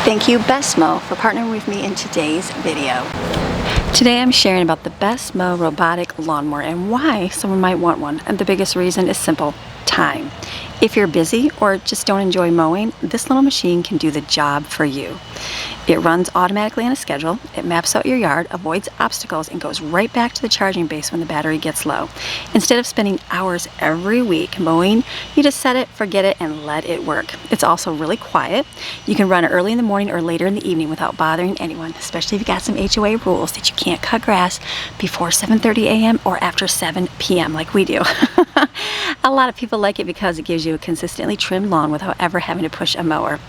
Thank you BestMow for partnering with me in today's video. Today I'm sharing about the BestMow robotic lawnmower and why someone might want one. And the biggest reason is simple: time. If you're busy or just don't enjoy mowing, this little machine can do the job for you. It runs automatically on a schedule, it maps out your yard, avoids obstacles, and goes right back to the charging base when the battery gets low. Instead of spending hours every week mowing, you just set it, forget it, and let it work. It's also really quiet. You can run it early in the morning or later in the evening without bothering anyone, especially if you got some HOA rules that you can't cut grass before 7:30 a.m. or after 7 p.m. like we do. A lot of people like it because it gives you a consistently trimmed lawn without ever having to push a mower.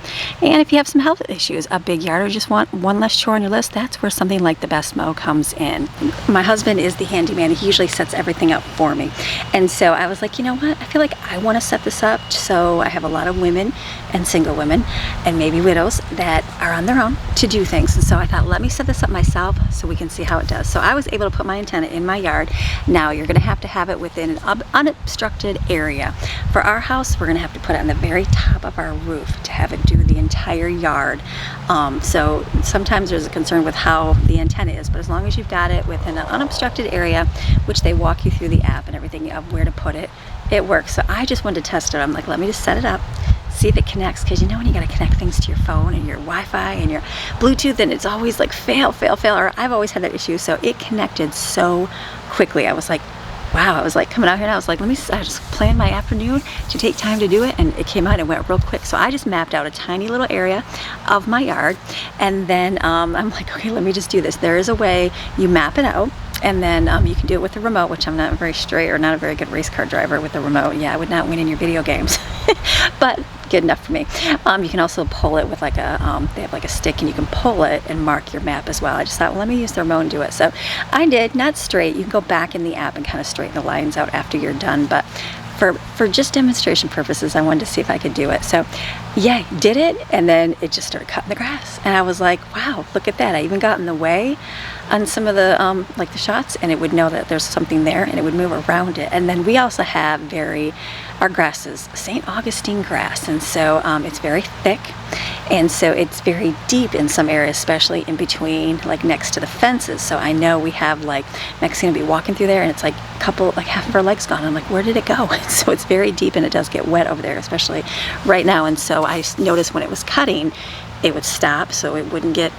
And if you have some health issues, a big yard, or just want one less chore on your list, that's where something like the BestMow comes in. My husband is the handyman. He usually sets everything up for me. And so I was like, you know what? I feel like I want to set this up. So I have a lot of women and single women and maybe widows that are on their own to do things. And so I thought, let me set this up myself so we can see how it does. So I was able to put my antenna in my yard. Now you're going to have it within an unobstructed area. For our house, we're going to have to put it on the very top of our roof to have it do the entire yard. So sometimes there's a concern with how the antenna is, but as long as you've got it within an unobstructed area, which they walk you through the app and everything of where to put it, it works. So I just wanted to test it. I'm like, let me just set it up, see if it connects, because you know when you got to connect things to your phone and your Wi-Fi and your Bluetooth, and it's always like fail, or I've always had that issue. So it connected so quickly. I was like, wow. I was like coming out here and I was like, I just planned my afternoon to take time to do it, and it came out and went real quick. So I just mapped out a tiny little area of my yard, and then I'm like, okay, let me just do this. There is a way you map it out, and then you can do it with the remote, which I'm not very straight or not a very good race car driver with the remote. Yeah, I would not win in your video games, but good enough for me. You can also pull it with like a, they have like a stick, and you can pull it and mark your map as well. I just thought, well, let me use the remote and do it. So I did, not straight. You can go back in the app and kind of straighten the lines out after you're done, but for just demonstration purposes, I wanted to see if I could do it. So yeah, did it, and then it just started cutting the grass, and I was like, wow, look at that. I even got in the way on some of the like the shots, and it would know that there's something there, and it would move around it. And then we also have our grass is St. Augustine grass, and so it's very thick, and so it's very deep in some areas, especially in between, like next to the fences. So I know we have like Maxine will be walking through there, and it's like half of her legs gone. I'm like, where did it go? So it's very deep, and it does get wet over there, especially right now. And so I noticed when it was cutting, it would stop so it wouldn't get,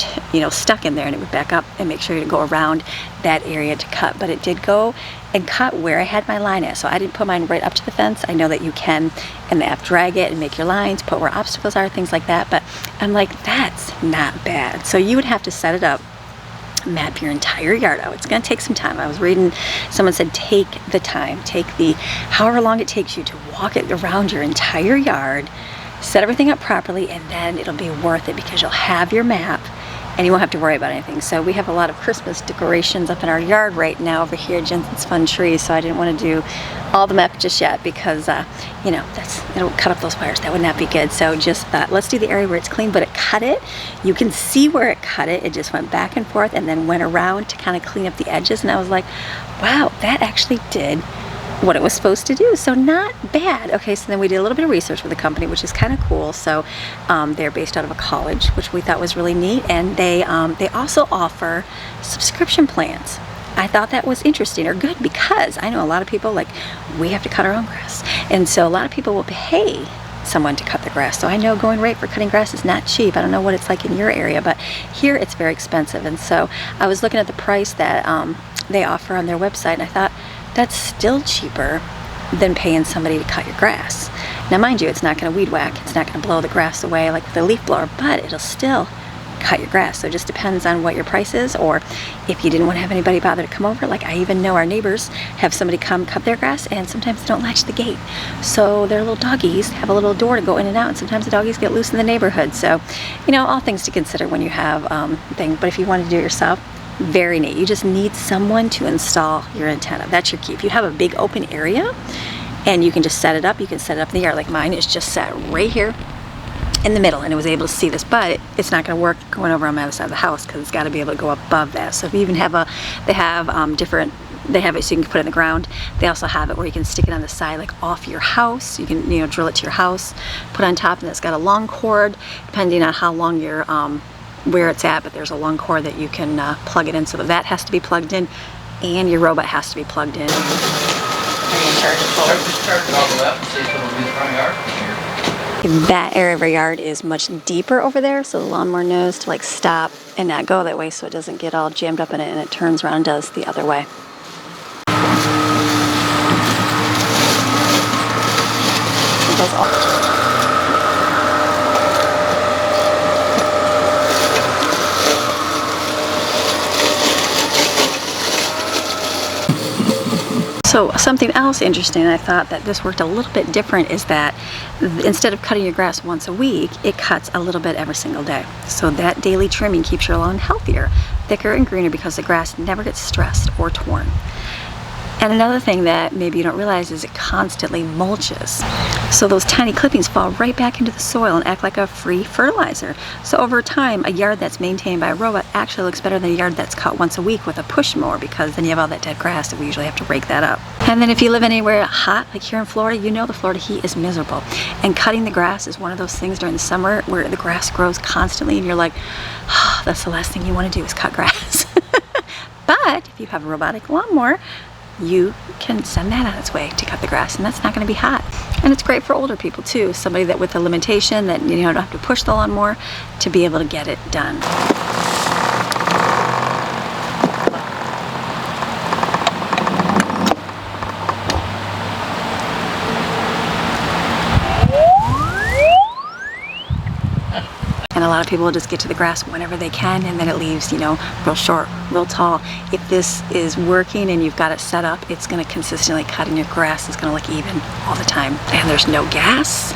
stuck in there, and it would back up and make sure to go around that area to cut. But it did go and cut where I had my line at. So I didn't put mine right up to the fence. I know that you can in the app drag it and make your lines, put where obstacles are, things like that. But I'm like, that's not bad. So you would have to set it up, map your entire yard out. It's going to take some time. I was reading, someone said take the time, however long it takes you to walk it around your entire yard, set everything up properly, and then it'll be worth it because you'll have your map and you won't have to worry about anything. So we have a lot of Christmas decorations up in our yard right now over here, Jensen's Fun Trees, so I didn't want to do all the map just yet because it'll cut up those wires. That would not be good. So just thought, let's do the area where it's clean, but it cut it. You can see where it cut it. It just went back and forth and then went around to kind of clean up the edges, and I was like, wow, that actually did what it was supposed to do. So not bad. Okay, so then we did a little bit of research with the company, which is kind of cool. So they're based out of a college, which we thought was really neat, and they also offer subscription plans. I thought that was interesting or good because I know a lot of people, like, we have to cut our own grass, and so a lot of people will pay someone to cut the grass. So I know going rate for cutting grass is not cheap. I don't know what it's like in your area, but here it's very expensive. And so I was looking at the price that they offer on their website, and I thought, that's still cheaper than paying somebody to cut your grass. Now mind you, it's not going to weed whack, it's not going to blow the grass away like with a leaf blower, but it'll still cut your grass. So it just depends on what your price is, or if you didn't want to have anybody bother to come over. Like, I even know our neighbors have somebody come cut their grass, and sometimes they don't latch the gate, so their little doggies have a little door to go in and out, and sometimes the doggies get loose in the neighborhood. So all things to consider when you have things. But if you want to do it yourself, very neat. You just need someone to install your antenna. That's your key. If you have a big open area and you can just set it up, you can set it up in the yard. Like mine is just set right here in the middle, and it was able to see this, but it's not going to work going over on my other side of the house because it's got to be able to go above that. So if you even have they have different they have it so you can put it in the ground. They also have it where you can stick it on the side, like off your house. You can, you know, drill it to your house, put it on top, and it's got a long cord, depending on how long your where it's at. But there's a long cord that you can plug it in, so that has to be plugged in, and your robot has to be plugged in. That area of our yard is much deeper over there, so the lawnmower knows to like stop and not go that way, so it doesn't get all jammed up in it, and it turns around and does the other way. It does all. So something else interesting, I thought that this worked a little bit different, is that instead of cutting your grass once a week, it cuts a little bit every single day. So that daily trimming keeps your lawn healthier, thicker and greener, because the grass never gets stressed or torn. And another thing that maybe you don't realize is it constantly mulches. So those tiny clippings fall right back into the soil and act like a free fertilizer. So over time, a yard that's maintained by a robot actually looks better than a yard that's cut once a week with a push mower, because then you have all that dead grass that we usually have to rake that up. And then if you live anywhere hot, like here in Florida, you know the Florida heat is miserable. And cutting the grass is one of those things during the summer where the grass grows constantly and you're like, oh, that's the last thing you want to do is cut grass. But if you have a robotic lawnmower, you can send that on its way to cut the grass, and that's not going to be hot. And it's great for older people too, somebody that with a limitation that, you know, don't have to push the lawnmower to be able to get it done. And a lot of people will just get to the grass whenever they can, and then it leaves, you know, real short, real tall. If this is working and you've got it set up, it's going to consistently cut, and your grass is going to look even all the time. And there's no gas,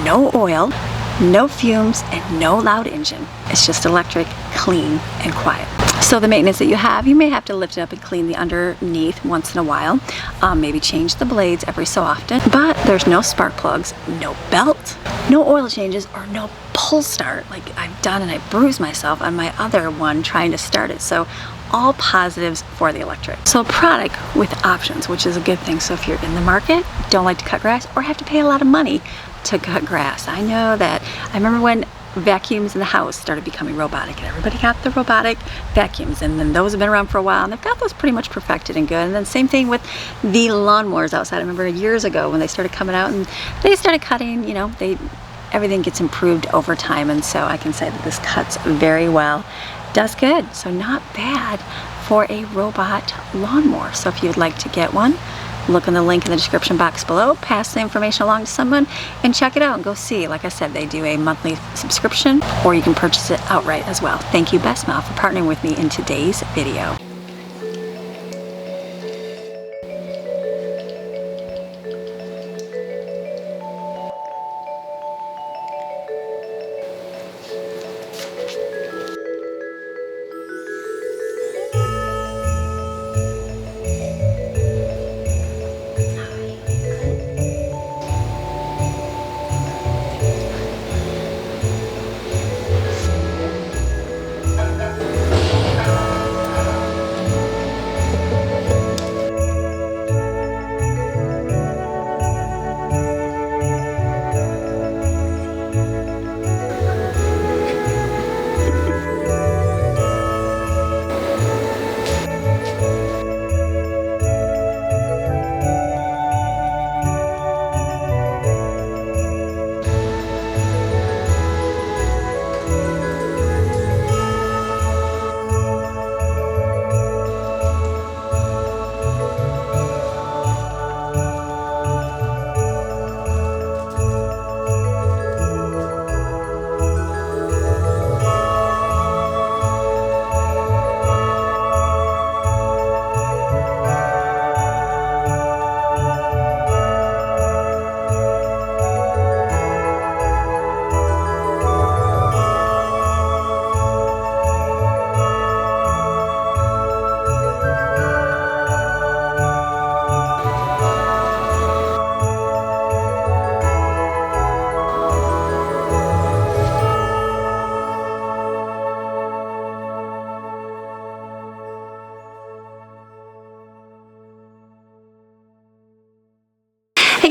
no oil, no fumes, and no loud engine. It's just electric, clean, and quiet. So the maintenance that you have, you may have to lift it up and clean the underneath once in a while. Maybe change the blades every so often. But there's no spark plugs, no belt, no oil changes, or no pull start like I've done, and I bruised myself on my other one trying to start it. So all positives for the electric. So a product with options, which is a good thing. So if you're in the market, don't like to cut grass, or have to pay a lot of money to cut grass. I know that. I remember when vacuums in the house started becoming robotic, and everybody got the robotic vacuums, and then those have been around for a while, and they've got those pretty much perfected and good. And then same thing with the lawnmowers outside. I remember years ago when they started coming out and they started cutting, you know, everything gets improved over time, and so I can say that this cuts very well, does good, so not bad for a robot lawnmower. So if you'd like to get one, look in the link in the description box below, pass the information along to someone, and check it out and go see. Like I said, they do a monthly subscription, or you can purchase it outright as well. Thank you, BestMow, for partnering with me in today's video.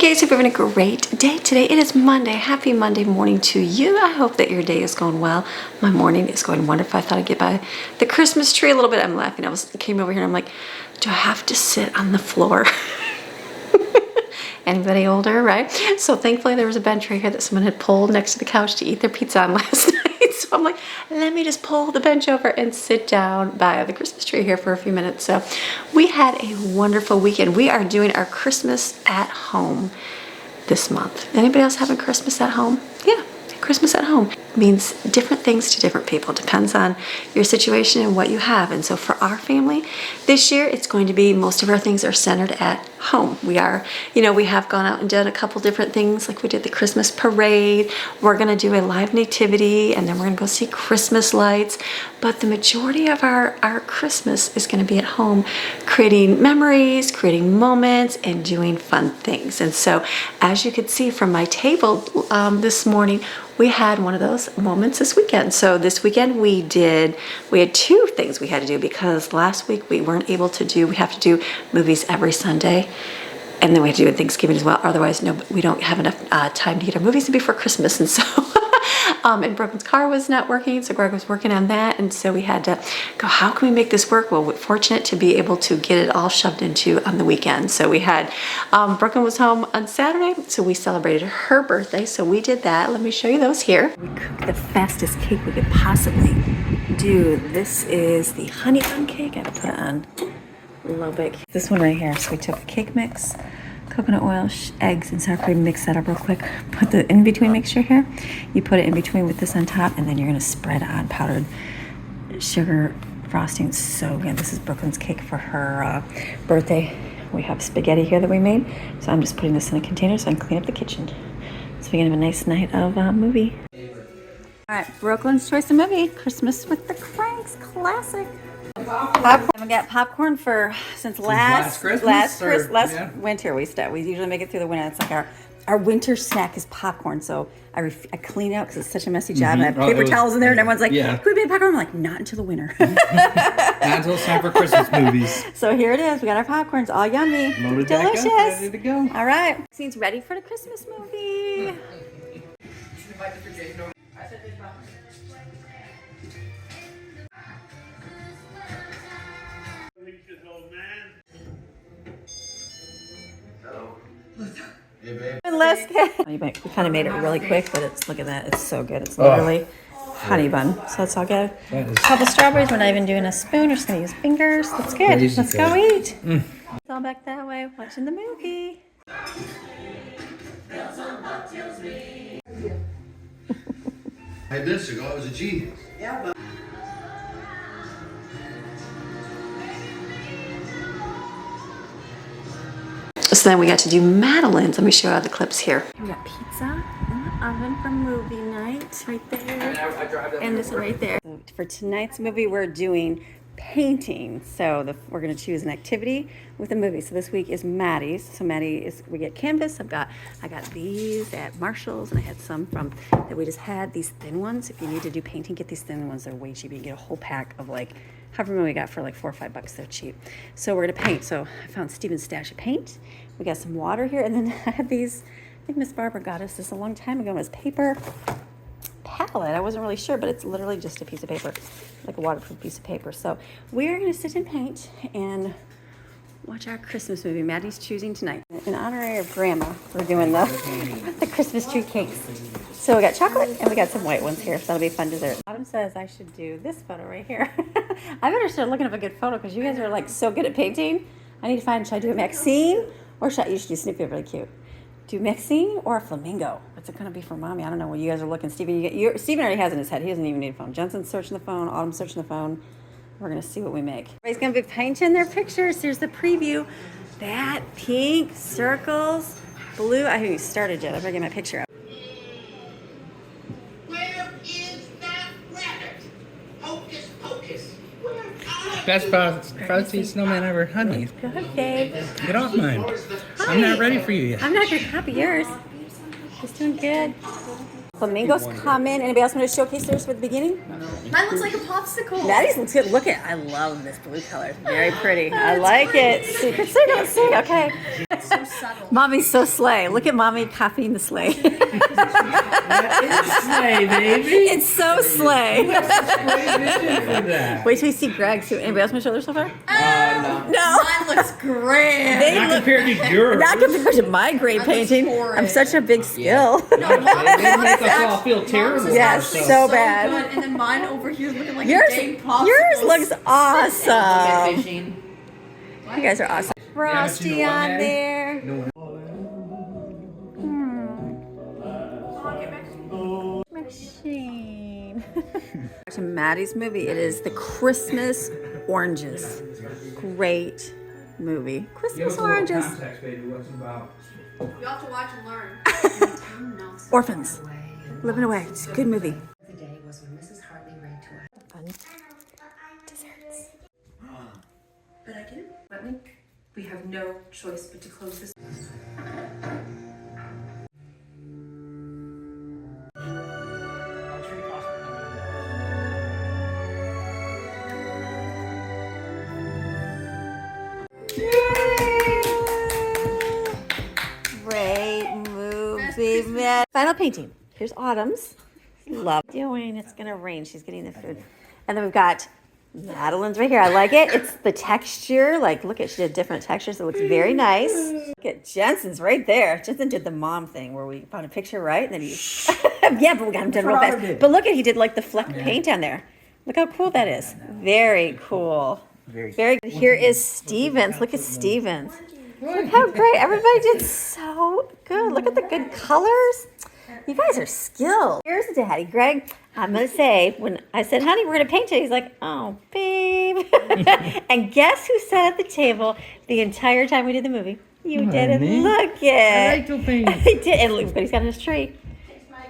guys, hope you're having a great day today. It is Monday. Happy Monday morning to you. I hope that your day is going well. My morning is going wonderful. I thought I'd get by the Christmas tree a little bit. I'm laughing. Came over here and I'm like, do I have to sit on the floor? Anybody older, right? So thankfully there was a bench right here that someone had pulled next to the couch to eat their pizza on last night. So I'm like, let me just pull the bench over and sit down by the Christmas tree here for a few minutes. So we had a wonderful weekend. We are doing our Christmas at home this month. Anybody else having Christmas at home? Yeah, Christmas at home means different things to different people. Depends on your situation and what you have. And so for our family this year, it's going to be most of our things are centered at home. We are, we have gone out and done a couple different things, like we did the Christmas parade. We're going to do a live nativity, and then we're going to go see Christmas lights. But the majority of our Christmas is going to be at home, creating memories, creating moments, and doing fun things. And so as you could see from my table this morning, we had one of those moments this weekend. So this weekend we had two things we had to do, because last week we weren't able to do, we have to do movies every Sunday. And then we have to do it Thanksgiving as well. Otherwise, no, we don't have enough time to get our movies in before Christmas. And so, and Brooklyn's car was not working, so Greg was working on that. And so we had to go, how can we make this work? Well, we're fortunate to be able to get it all shoved into on the weekend. So we had, Brooklyn was home on Saturday, so we celebrated her birthday. So we did that. Let me show you those here. We cooked the fastest cake we could possibly do. This is the honey bun cake. I put it on low bake. This one right here. So we took the cake mix, coconut oil, eggs, and sour cream, mix that up real quick. Put the in-between mixture here. You put it in between with this on top, and then you're gonna spread on powdered sugar frosting. So again, this is Brooklyn's cake for her birthday. We have spaghetti here that we made. So I'm just putting this in a container so I can clean up the kitchen. So we can have a nice night of movie. All right, Brooklyn's choice of movie, Christmas with the Cranks, classic. Popcorn. We got popcorn since last winter. We usually make it through the winter. It's like our winter snack is popcorn. So I clean it out because it's such a messy job. And I have paper towels in there, and everyone's like, "Can we make popcorn?" I'm like, "Not until the winter." Not until it's time for Christmas movies. So here it is. We got our popcorns, all yummy, loaded, delicious, ready to go. All right, scene's ready for the Christmas movie. Hey, babe. Let's get. We kind of made it really quick, but look at that. It's so good. It's literally honey bun. So let's all get a couple strawberries. We're not even doing a spoon. We're just gonna use fingers. That's good. Let's go eat. It's all back that way, watching the movie. Hey, this ago, I was a genius. Yeah, but so then we got to do Madeline's. Let me show you the clips here. We got pizza in the oven for movie night right there. And this one right there. So for tonight's movie, we're doing painting. So we're going to choose an activity with a movie. So this week is Maddie's. So we get canvas. I got these at Marshall's, and I had some that we just had, these thin ones. If you need to do painting, get these thin ones. They're way cheap. You can get a whole pack of however many we got for like $4 or $5. They're cheap. So we're gonna paint. So I found Steven's stash of paint. We got some water here, and then I have these. I think Miss Barbara got us this a long time ago. It was paper palette. I wasn't really sure, but it's literally just a piece of paper, like a waterproof piece of paper. So we're gonna sit and paint and watch our Christmas movie. Maddie's choosing tonight. In honor of Grandma, we're doing the Christmas tree cakes. So we got chocolate and we got some white ones here, so that'll be fun dessert. Autumn says I should do this photo right here. I better start looking up a good photo because you guys are so good at painting. I need to find, should I do a Maxine or you should do Snoopy, really cute. Do Maxine or a flamingo? What's it gonna be for mommy? I don't know what you guys are looking. Steven already has in his head. He doesn't even need a phone. Jensen's searching the phone, Autumn's searching the phone. We're gonna see what we make. Everybody's gonna be painting their pictures. Here's the preview. That pink, circles, blue. I haven't even started yet. I better get my picture up. Where is that rabbit? Hocus pocus. Best frosty snowman ever. Honey, Good, babe. get off mine. I'm not ready for you yet. I'm not gonna copy yours. He's doing good. flamingos coming. Anybody else want to showcase theirs for the beginning? Mine looks like a popsicle. Maddie's looks good. Look at, I love this blue color. It's very pretty. I like it. Secret, secret, secret. Okay. It's so subtle. Mommy's so slay. Look at mommy copying the sleigh. It's sleigh, baby. It's so slay. Great vision for that. Wait till you see Greg's. Anybody else want to show their so far? No. No. Mine looks great. They Not look compared to yours. not compared to my great painting. for I'm it. such a big skill. They make us all feel terrible. Yes, about so ourselves. bad. Good. And then mine over here is looking like Yours, a dang popsicle. yours looks awesome. Fishing. You guys are awesome. Frosty you know what, on Maddie? there. No one- Machine. To Maddie's movie. It is The Christmas Oranges. Great movie. Christmas oranges. Context, baby. What's it about? You have to watch and learn. Orphans. Living away. It's a good movie. The day was when Mrs. Hartley read to us. Fun. Desserts. But I get it. Button. We have no choice but to close this. Great movie, man. Final painting. Here's Autumn's. Love doing. It's gonna rain. She's getting the food. And then we've got Madeline's right here. I like it. It's the texture. Like, look at, she did different textures. It looks very nice. Look at Jensen's right there. Jensen did the mom thing where we found a picture, right? And then he, yeah, but we got him done real fast. But look at, he did like the fleck paint on there. Look how cool that is. Very cool. Very good. Here is Stevens. Look at Stevens. Look how great. Everybody did so good. Look at the good colors. You guys are skilled. Here's Daddy Greg. I'm going to say, when I said, honey, we're going to paint it, he's like, oh, babe. And guess who sat at the table the entire time we did the movie? You didn't me? look it. I like to paint. He did. And look what he's got in his tree.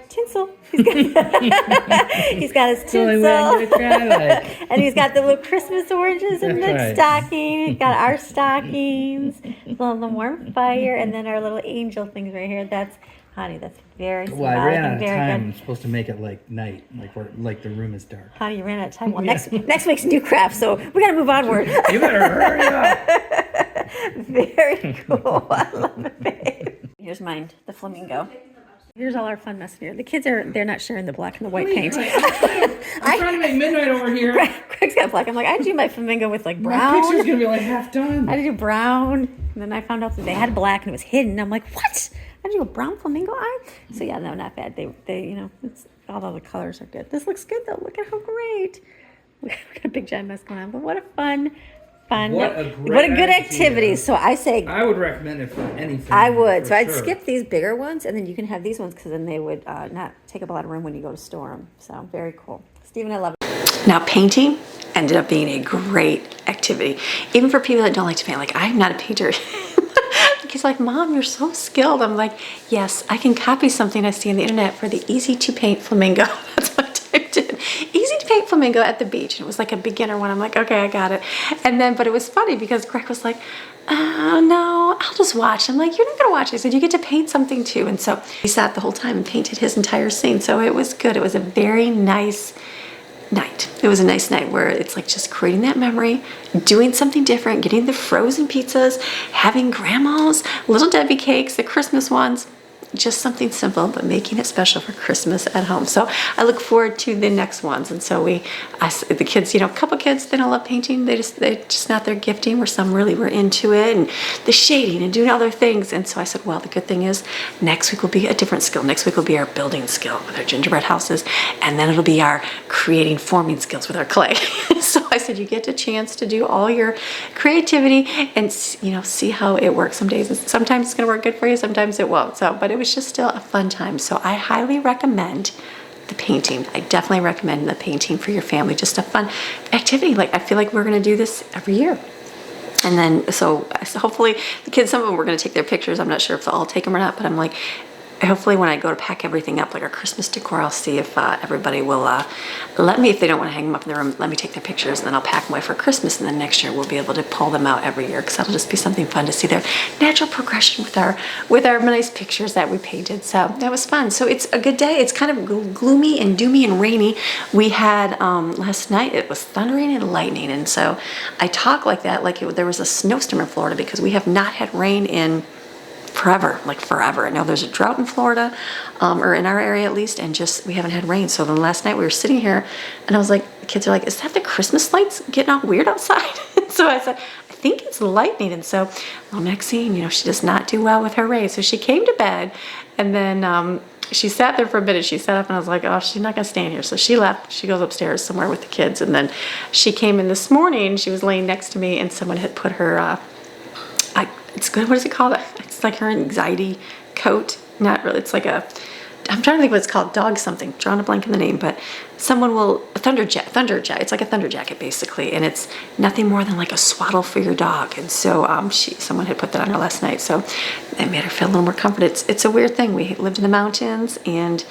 Tinsel. He's got, he's got his That's the only way I'm tinsel. gonna try that. And he's got the little Christmas oranges in the That's right. stocking. He's got our stockings, the warm fire, and then our little angel things right here. That's, honey, that's very Well, I symbolic ran out and of very time. good. I'm supposed to make it like night, like the room is dark. Honey, you ran out of time. Well, next week's new craft, so we got to move onward. You better hurry up. Very cool. I love it, babe. Here's mine, the flamingo. Here's all our fun mess here. The kids they're not sharing the black and the white paint. I'm trying to make midnight over here. Craig's got black. I'm like, I do my flamingo with like My brown. picture's gonna be like half done. I had to do brown, and then I found out that they had black and it was hidden. I'm like, what? I had to do a brown flamingo eye? So yeah, no, not bad. They you know, it's all the colors are good. This looks good though. Look at how great. We got a big giant mess going on, but what a fun. What a great what a good activity. activity. So I say I would recommend it for anything. I would. for So I'd sure. skip these bigger ones, and then you can have these ones because then they would not take up a lot of room when you go to store them. So very cool. Stephen, I love it. Now painting ended up being a great activity, even for people that don't like to paint. Like, I'm not a painter. He's like, Mom, you're so skilled. I'm like, yes, I can copy something I see on the internet for the easy to paint flamingo. That's what I typed in. Easy to paint flamingo at the beach. And it was like a beginner one. I'm like, okay, I got it. And then, but it was funny because Greg was like, oh no, I'll just watch. I'm like, you're not gonna watch. I said, you get to paint something too. And so he sat the whole time and painted his entire scene. So it was good. It was a very nice night. It was a nice night where it's like just creating that memory, doing something different, getting the frozen pizzas, having grandma's little Debbie cakes, the Christmas ones, just something simple, but making it special for Christmas at home. So I look forward to the next ones. And so the kids, you know, a couple kids, they don't love painting. They just not their gifting, where some really were into it and the shading and doing other things. And so I said, well, the good thing is next week will be a different skill. Next week will be our building skill with our gingerbread houses. And then it'll be our forming skills with our clay. So I said, you get a chance to do all your creativity and, you know, see how it works some days. Sometimes it's going to work good for you. Sometimes it won't. So, but it was just still a fun time. So I highly recommend the painting. I definitely recommend the painting for your family. Just a fun activity. Like, I feel like we're going to do this every year. And then, so hopefully the kids, some of them were going to take their pictures. I'm not sure if they'll all take them or not, but I'm like, hopefully when I go to pack everything up, like our Christmas decor, I'll see if everybody will let me, if they don't want to hang them up in their room, let me take their pictures, and then I'll pack them away for Christmas, and then next year we'll be able to pull them out every year, because that'll just be something fun to see their natural progression with our nice pictures that we painted. So that was fun. So it's a good day. It's kind of gloomy and doomy and rainy. We had last night, it was thundering and lightning, and so I talk like that, like there was a snowstorm in Florida, because we have not had rain in forever, like forever. I know there's a drought in Florida, or in our area at least, and just we haven't had rain. So then last night we were sitting here, and I was like, the kids are like, is that the Christmas lights getting all weird outside? So I said, I think it's lightning. And so little Maxine, you know, she does not do well with her rays. So she came to bed, and then she sat there for a minute. She sat up, and I was like, oh, she's not gonna stay in here. So she left. She goes upstairs somewhere with the kids, and then she came in this morning. She was laying next to me, and someone had put her it's good. What is it called? It's like her anxiety coat. Not really. It's like a, I'm trying to think what it's called. Dog something. Drawing a blank in the name, but someone will, a thunder jacket. It's like a thunder jacket basically, and it's nothing more than like a swaddle for your dog. And so someone had put that on her last night, so it made her feel a little more comforted. It's a weird thing. We lived in the mountains, and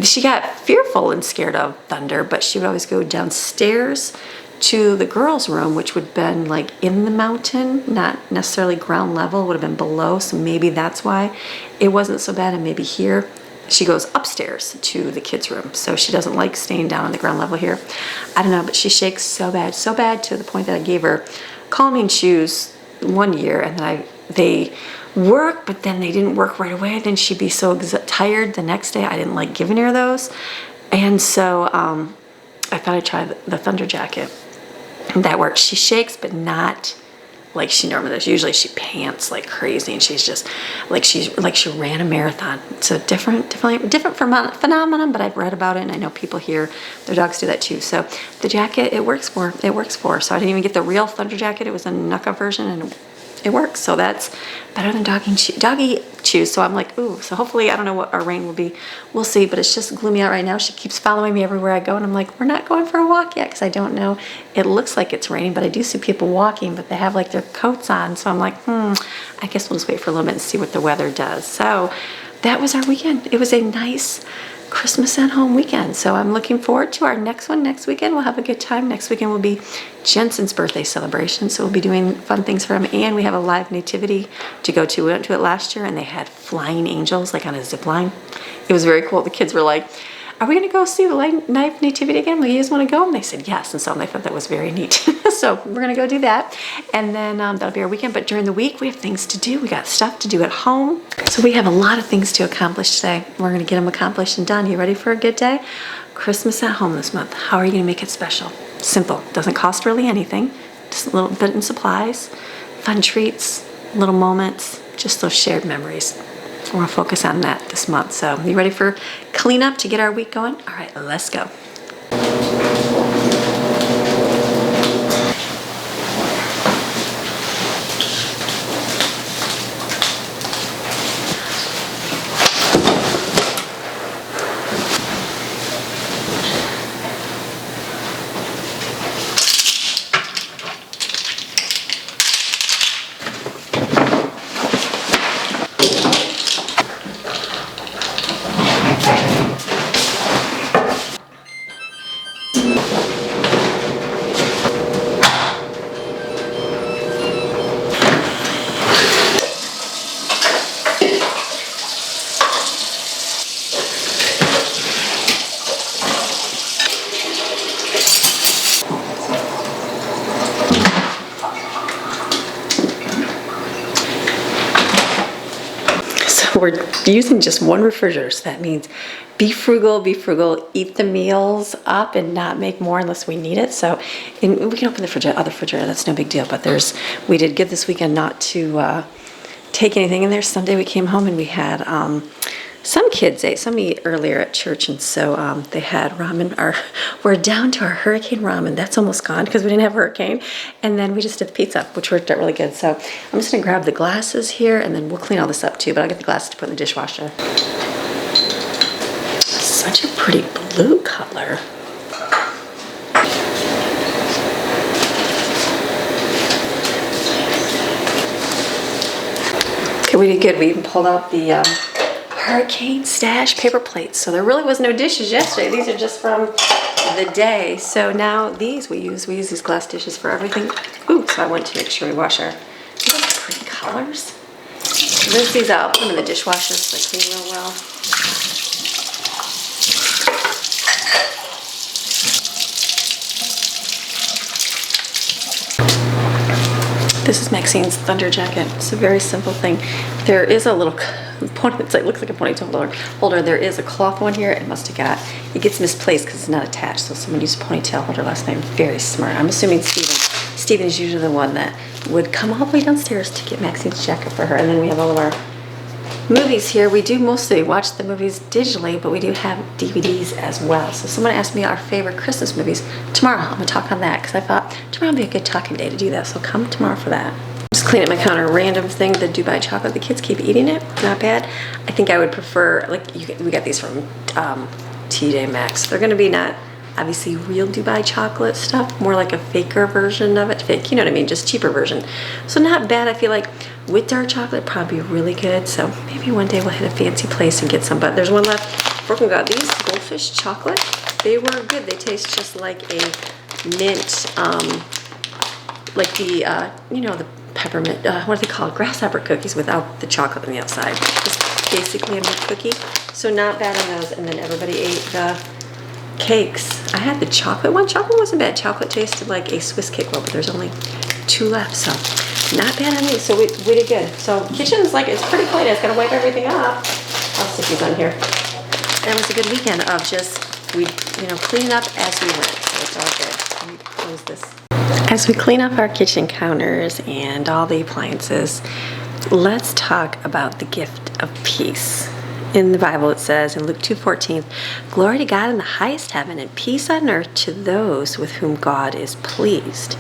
she got fearful and scared of thunder, but she would always go downstairs to the girls' room, which would have been like in the mountain, not necessarily ground level, would have been below, so maybe that's why it wasn't so bad. And maybe here she goes upstairs to the kids' room, so she doesn't like staying down on the ground level here. I don't know, but she shakes so bad to the point that I gave her calming shoes one year, and then they work, but then they didn't work right away. Then she'd be so tired the next day. I didn't like giving her those, and so I thought I'd try the thunder jacket. That works. She shakes, but not like she normally does. Usually she pants like crazy, and she's just like she ran a marathon. It's a different phenomenon, but I've read about it, and I know people here, their dogs do that too. So the jacket, it works for her. So I didn't even get the real thunder jacket. It was a knucka version, and it works. So that's better than doggy chews. So I'm like, ooh. So hopefully, I don't know what our rain will be. We'll see. But it's just gloomy out right now. She keeps following me everywhere I go, and I'm like, we're not going for a walk yet, because I don't know. It looks like it's raining, but I do see people walking, but they have like their coats on. So I'm like, I guess we'll just wait for a little bit and see what the weather does. So that was our weekend. It was a nice Christmas at home weekend. So I'm looking forward to our next one next weekend. We'll have a good time. Next weekend will be Jensen's birthday celebration, so we'll be doing fun things for him, and we have a live nativity to go to. We went to it last year, and they had flying angels like on a zip line. It was very cool. The kids were like, are we going to go see the live nativity again? Like, you guys want to go? And they said yes, and so they thought that was very neat. So we're going to go do that, and then that'll be our weekend. But during the week, we have things to do. We got stuff to do at home, so we have a lot of things to accomplish today. We're going to get them accomplished and done. You ready for a good day? Christmas at home this month. How are you going to make it special? Simple. Doesn't cost really anything. Just a little bit in supplies, fun treats, little moments, just those shared memories. We're going to focus on that this month. So you ready for cleanup to get our week going? All right, let's go. We're using just one refrigerator, so that means be frugal, eat the meals up and not make more unless we need it. So we can open the other refrigerator, that's no big deal, but we did good this weekend not to take anything in there. Sunday we came home and we had some kids ate, some eat earlier at church, and so they had ramen. We're down to our hurricane ramen. That's almost gone because we didn't have hurricane. And then we just did the pizza, which worked out really good. So I'm just gonna grab the glasses here, and then we'll clean all this up too, but I'll get the glasses to put in the dishwasher. Such a pretty blue color. Okay, we did good. We even pulled out the hurricane stash paper plates. So there really was no dishes yesterday. These are just from the day. So now these we use these glass dishes for everything. Ooh, so I want to make sure we wash our, these are pretty colors. Rinse these out, put them in the dishwasher so they clean real well. This is Maxine's Thunder Jacket. It's a very simple thing. There is a little it looks like a ponytail holder. There is a cloth one here. It must have it gets misplaced because it's not attached. So someone used a ponytail holder last night. Very smart. I'm assuming Steven is usually the one that would come all the way downstairs to get Maxine's jacket for her. And then we have all of our movies here. We do mostly watch the movies digitally, but we do have DVDs as well. So someone asked me our favorite Christmas movies. Tomorrow I'm gonna talk on that because I thought tomorrow would be a good talking day to do that. So come tomorrow for that. Just clean up my counter. Random thing, the Dubai chocolate. The kids keep eating it. Not bad. I think I would prefer, like, we got these from TJ Maxx. They're gonna be not obviously real Dubai chocolate stuff, more like a faker version of it. Fake, you know what I mean, just cheaper version. So not bad. I feel like with dark chocolate probably really good. So maybe one day we'll hit a fancy place and get some, but there's one left. Broken God, these goldfish chocolate, they were good. They taste just like a mint, like the, you know, the peppermint, what do they call it? Grasshopper cookies without the chocolate on the outside. It's basically a mint cookie. So not bad on those. And then everybody ate the cakes. I had the chocolate one. Chocolate wasn't bad. Chocolate tasted like a Swiss cake roll, but there's only 2 left, so not bad on these. So we did good. So kitchen's like, it's pretty clean. It's gonna wipe everything up. I'll stick these on here. That was a good weekend of just cleaning up as we went. So it's all good. Let me close this. As we clean up our kitchen counters and all the appliances, let's talk about the gift of peace. In the Bible it says in Luke 2:14, "Glory to God in the highest heaven and peace on earth to those with whom God is pleased."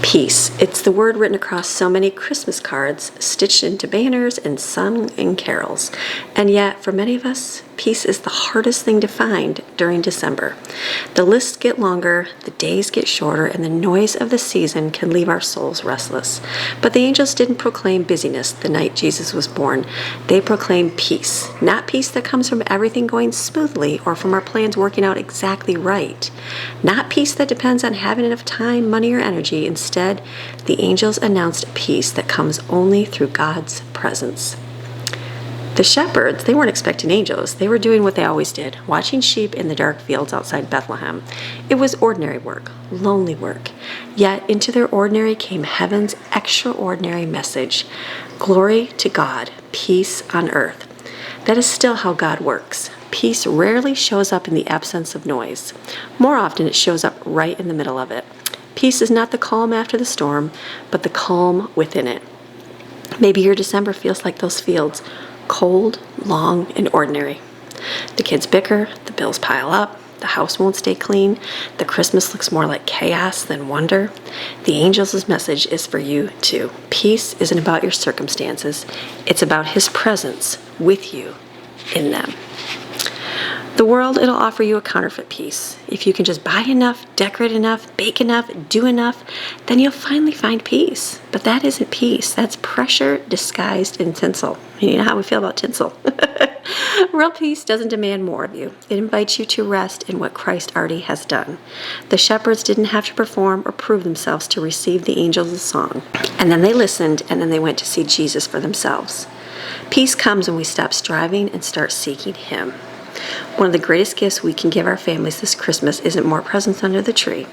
Peace. It's the word written across so many Christmas cards, stitched into banners and sung in carols. And yet, for many of us, peace is the hardest thing to find during December. The lists get longer, the days get shorter, and the noise of the season can leave our souls restless. But the angels didn't proclaim busyness the night Jesus was born. They proclaimed peace. Not peace that comes from everything going smoothly or from our plans working out exactly right. Not peace that depends on having enough time, money, or energy. Instead, the angels announced peace that comes only through God's presence. The shepherds, they weren't expecting angels. They were doing what they always did, watching sheep in the dark fields outside Bethlehem. It was ordinary work, lonely work. Yet into their ordinary came heaven's extraordinary message. Glory to God, peace on earth. That is still how God works. Peace rarely shows up in the absence of noise. More often it shows up right in the middle of it. Peace is not the calm after the storm, but the calm within it. Maybe your December feels like those fields, cold, long, and ordinary. The kids bicker, the bills pile up, the house won't stay clean, the Christmas looks more like chaos than wonder. The angel's message is for you too. Peace isn't about your circumstances, it's about His presence with you in them. The world, it'll offer you a counterfeit peace. If you can just buy enough, decorate enough, bake enough, do enough, then you'll finally find peace. But that isn't peace. That's pressure disguised in tinsel. You know how we feel about tinsel. Real peace doesn't demand more of you. It invites you to rest in what Christ already has done. The shepherds didn't have to perform or prove themselves to receive the angels' song. And then they listened, and then they went to see Jesus for themselves. Peace comes when we stop striving and start seeking Him. One of the greatest gifts we can give our families this Christmas isn't more presents under the tree.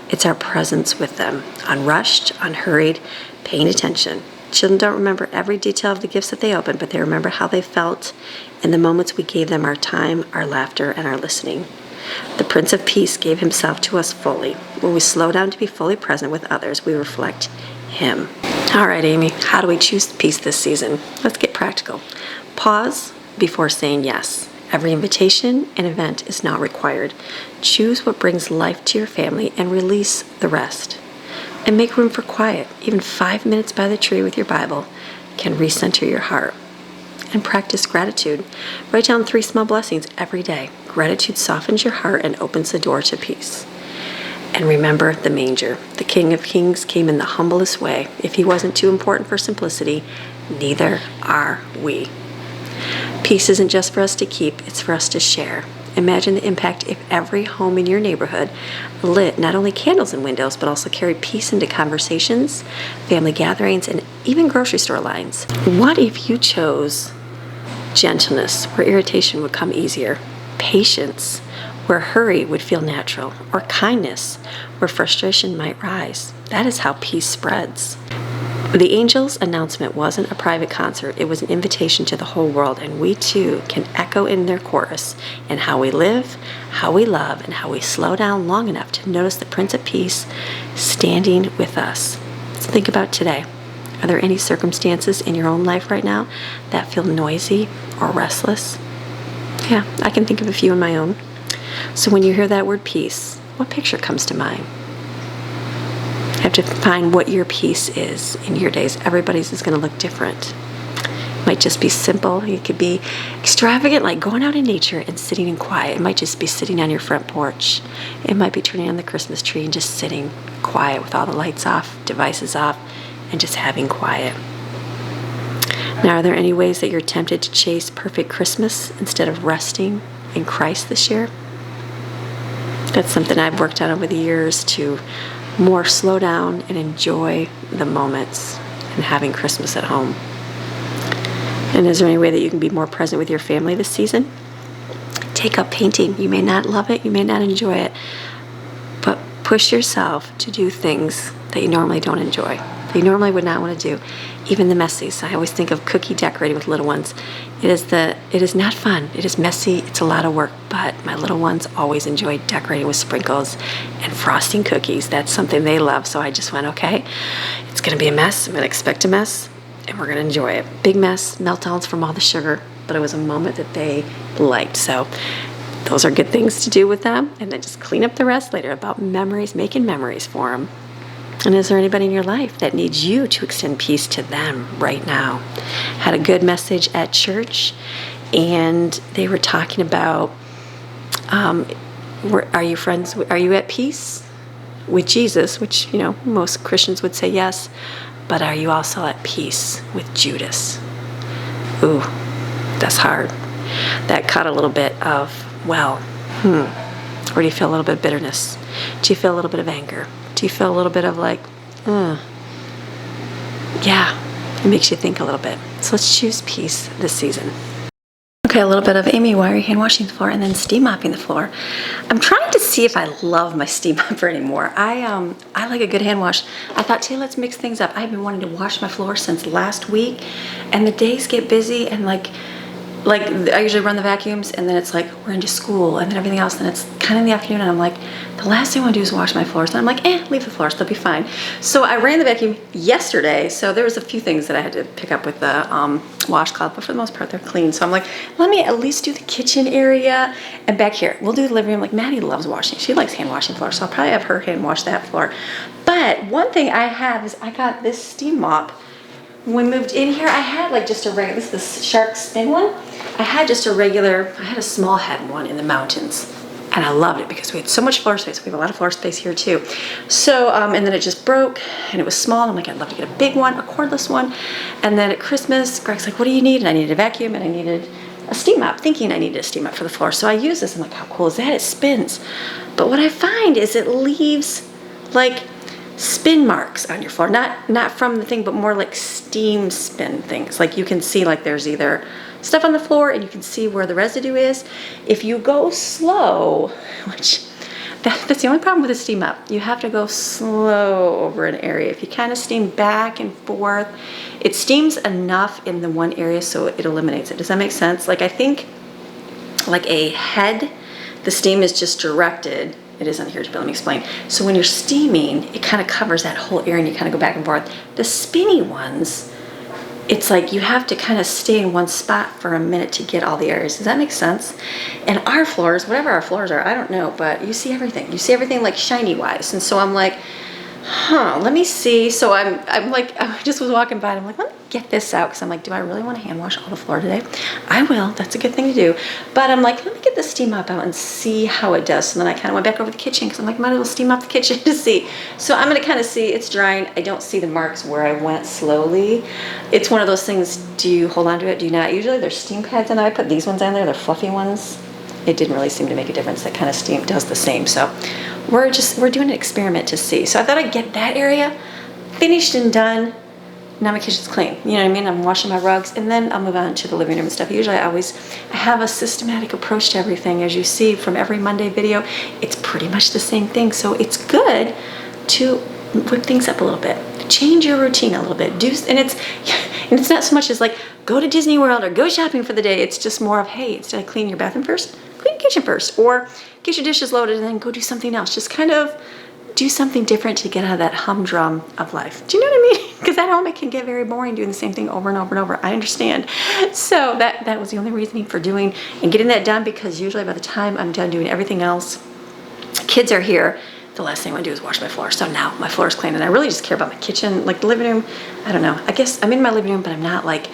It's our presence with them, unrushed, unhurried, paying attention. Children don't remember every detail of the gifts that they opened, but they remember how they felt in the moments we gave them our time, our laughter, and our listening. The Prince of Peace gave Himself to us fully. When we slow down to be fully present with others, we reflect Him. All right, Amy, how do we choose peace this season? Let's get practical. Pause before saying yes. Every invitation and event is not required. Choose what brings life to your family and release the rest. And make room for quiet. Even 5 minutes by the tree with your Bible can recenter your heart. And practice gratitude. Write down 3 small blessings every day. Gratitude softens your heart and opens the door to peace. And remember the manger. The King of Kings came in the humblest way. If He wasn't too important for simplicity, neither are we. Peace isn't just for us to keep, it's for us to share. Imagine the impact if every home in your neighborhood lit not only candles in windows, but also carried peace into conversations, family gatherings, and even grocery store lines. What if you chose gentleness, where irritation would come easier, patience, where hurry would feel natural, or kindness, where frustration might rise? That is how peace spreads. The angel's announcement wasn't a private concert, it was an invitation to the whole world, and we too can echo in their chorus in how we live, how we love, and how we slow down long enough to notice the Prince of Peace standing with us. So think about today. Are there any circumstances in your own life right now that feel noisy or restless? Yeah, I can think of a few in my own. So when you hear that word peace, what picture comes to mind? You have to find what your peace is in your days. Everybody's is going to look different. It might just be simple. It could be extravagant, like going out in nature and sitting in quiet. It might just be sitting on your front porch. It might be turning on the Christmas tree and just sitting quiet with all the lights off, devices off, and just having quiet. Now, are there any ways that you're tempted to chase perfect Christmas instead of resting in Christ this year? That's something I've worked on over the years, to more slow down and enjoy the moments and having Christmas at home. And is there any way that you can be more present with your family this season? Take up painting. You may not love it, you may not enjoy it, but push yourself to do things that you normally don't enjoy, that you normally would not want to do. Even the messies. I always think of cookie decorating with little ones. It is not fun. It is messy. It's a lot of work, but my little ones always enjoy decorating with sprinkles and frosting cookies. That's something they love. So I just went, okay, it's going to be a mess. I'm going to expect a mess, and we're going to enjoy it. Big mess, meltdowns from all the sugar, but it was a moment that they liked. So those are good things to do with them, and then just clean up the rest later. About memories, making memories for them. And is there anybody in your life that needs you to extend peace to them right now? Had a good message at church, and they were talking about, are you friends? Are you at peace with Jesus? Which, you know, most Christians would say yes. But are you also at peace with Judas? Ooh, that's hard. That caught a little bit of, or do you feel a little bit of bitterness? Do you feel a little bit of anger? Do you feel a little bit of like, yeah, it makes you think a little bit. So let's choose peace this season. Okay, a little bit of Amy, why are you hand washing the floor and then steam mopping the floor? I'm trying to see if I love my steam mopper anymore. I like a good hand wash. I thought, today let's mix things up. I've been wanting to wash my floor since last week, and the days get busy, and like I usually run the vacuums, and then it's like we're into school and then everything else, and it's kind of in the afternoon, and I'm like, the last thing I want to do is wash my floors. And I'm like, leave the floors, they'll be fine. So I ran the vacuum yesterday, so there was a few things that I had to pick up with the washcloth, but for the most part they're clean. So I'm like, let me at least do the kitchen area, and back here we'll do the living room. Like, Maddie loves washing, she likes hand washing floors, so I'll probably have her hand wash that floor. But one thing I have is I got this steam mop. When we moved in here, I had like just a regular, this is the Shark Spin one. I had just a regular, I had a small head one in the mountains, and I loved it because we had so much floor space. We have a lot of floor space here too. So, and then it just broke, and it was small, and I'm like, I'd love to get a big one, a cordless one. And then at Christmas, Greg's like, what do you need? And I needed a vacuum, and I needed a steam mop, thinking I needed a steam mop for the floor. So I use this, I'm like, how cool is that? It spins. But what I find is it leaves like spin marks on your floor, not from the thing, but more like steam spin things. Like you can see, like there's either stuff on the floor, and you can see where the residue is. If you go slow, which that's the only problem with a steam mop, you have to go slow over an area. If you kind of steam back and forth, it steams enough in the one area so it eliminates it. Does that make sense? Like, I think like a head, the steam is just directed. It is on here, but let me explain. So when you're steaming, it kind of covers that whole area, and you kind of go back and forth. The spinny ones, it's like you have to kind of stay in one spot for a minute to get all the areas. Does that make sense? And our floors, whatever our floors are, I don't know, but you see everything. You see everything like shiny wise. And so I'm like, let me see. So I'm like, I just was walking by, and I'm like, let me get this out because I'm like, do I really want to hand wash all the floor today? I will. That's a good thing to do. But I'm like, let me get the steam mop out and see how it does. So then I kind of went back over the kitchen because I'm like, might as well steam up the kitchen to see. So I'm going to kind of see it's drying. I don't see the marks where I went slowly. It's one of those things, do you hold on to it? Do you not? Usually there's steam pads in there. I put these ones on there. They're fluffy ones. It didn't really seem to make a difference. That kind of steam does the same. So we're doing an experiment to see. So I thought I'd get that area finished and done. Now my kitchen's clean. You know what I mean? I'm washing my rugs and then I'll move on to the living room and stuff. Usually I have a systematic approach to everything. As you see from every Monday video, it's pretty much the same thing. So it's good to whip things up a little bit. Change your routine a little bit. And it's not so much as like go to Disney World or go shopping for the day. It's just more of, hey, instead of cleaning your bathroom first, clean your kitchen first, or get your dishes loaded and then go do something else. Just kind of do something different to get out of that humdrum of life. Do you know what I mean? Because at home it can get very boring doing the same thing over and over and over. I understand. So that was the only reasoning for doing and getting that done, because usually by the time I'm done doing everything else, kids are here. The last thing I want to do is wash my floor. So now my floor is clean and I really just care about my kitchen. Like the living room, I don't know. I guess I'm in my living room, but I'm not like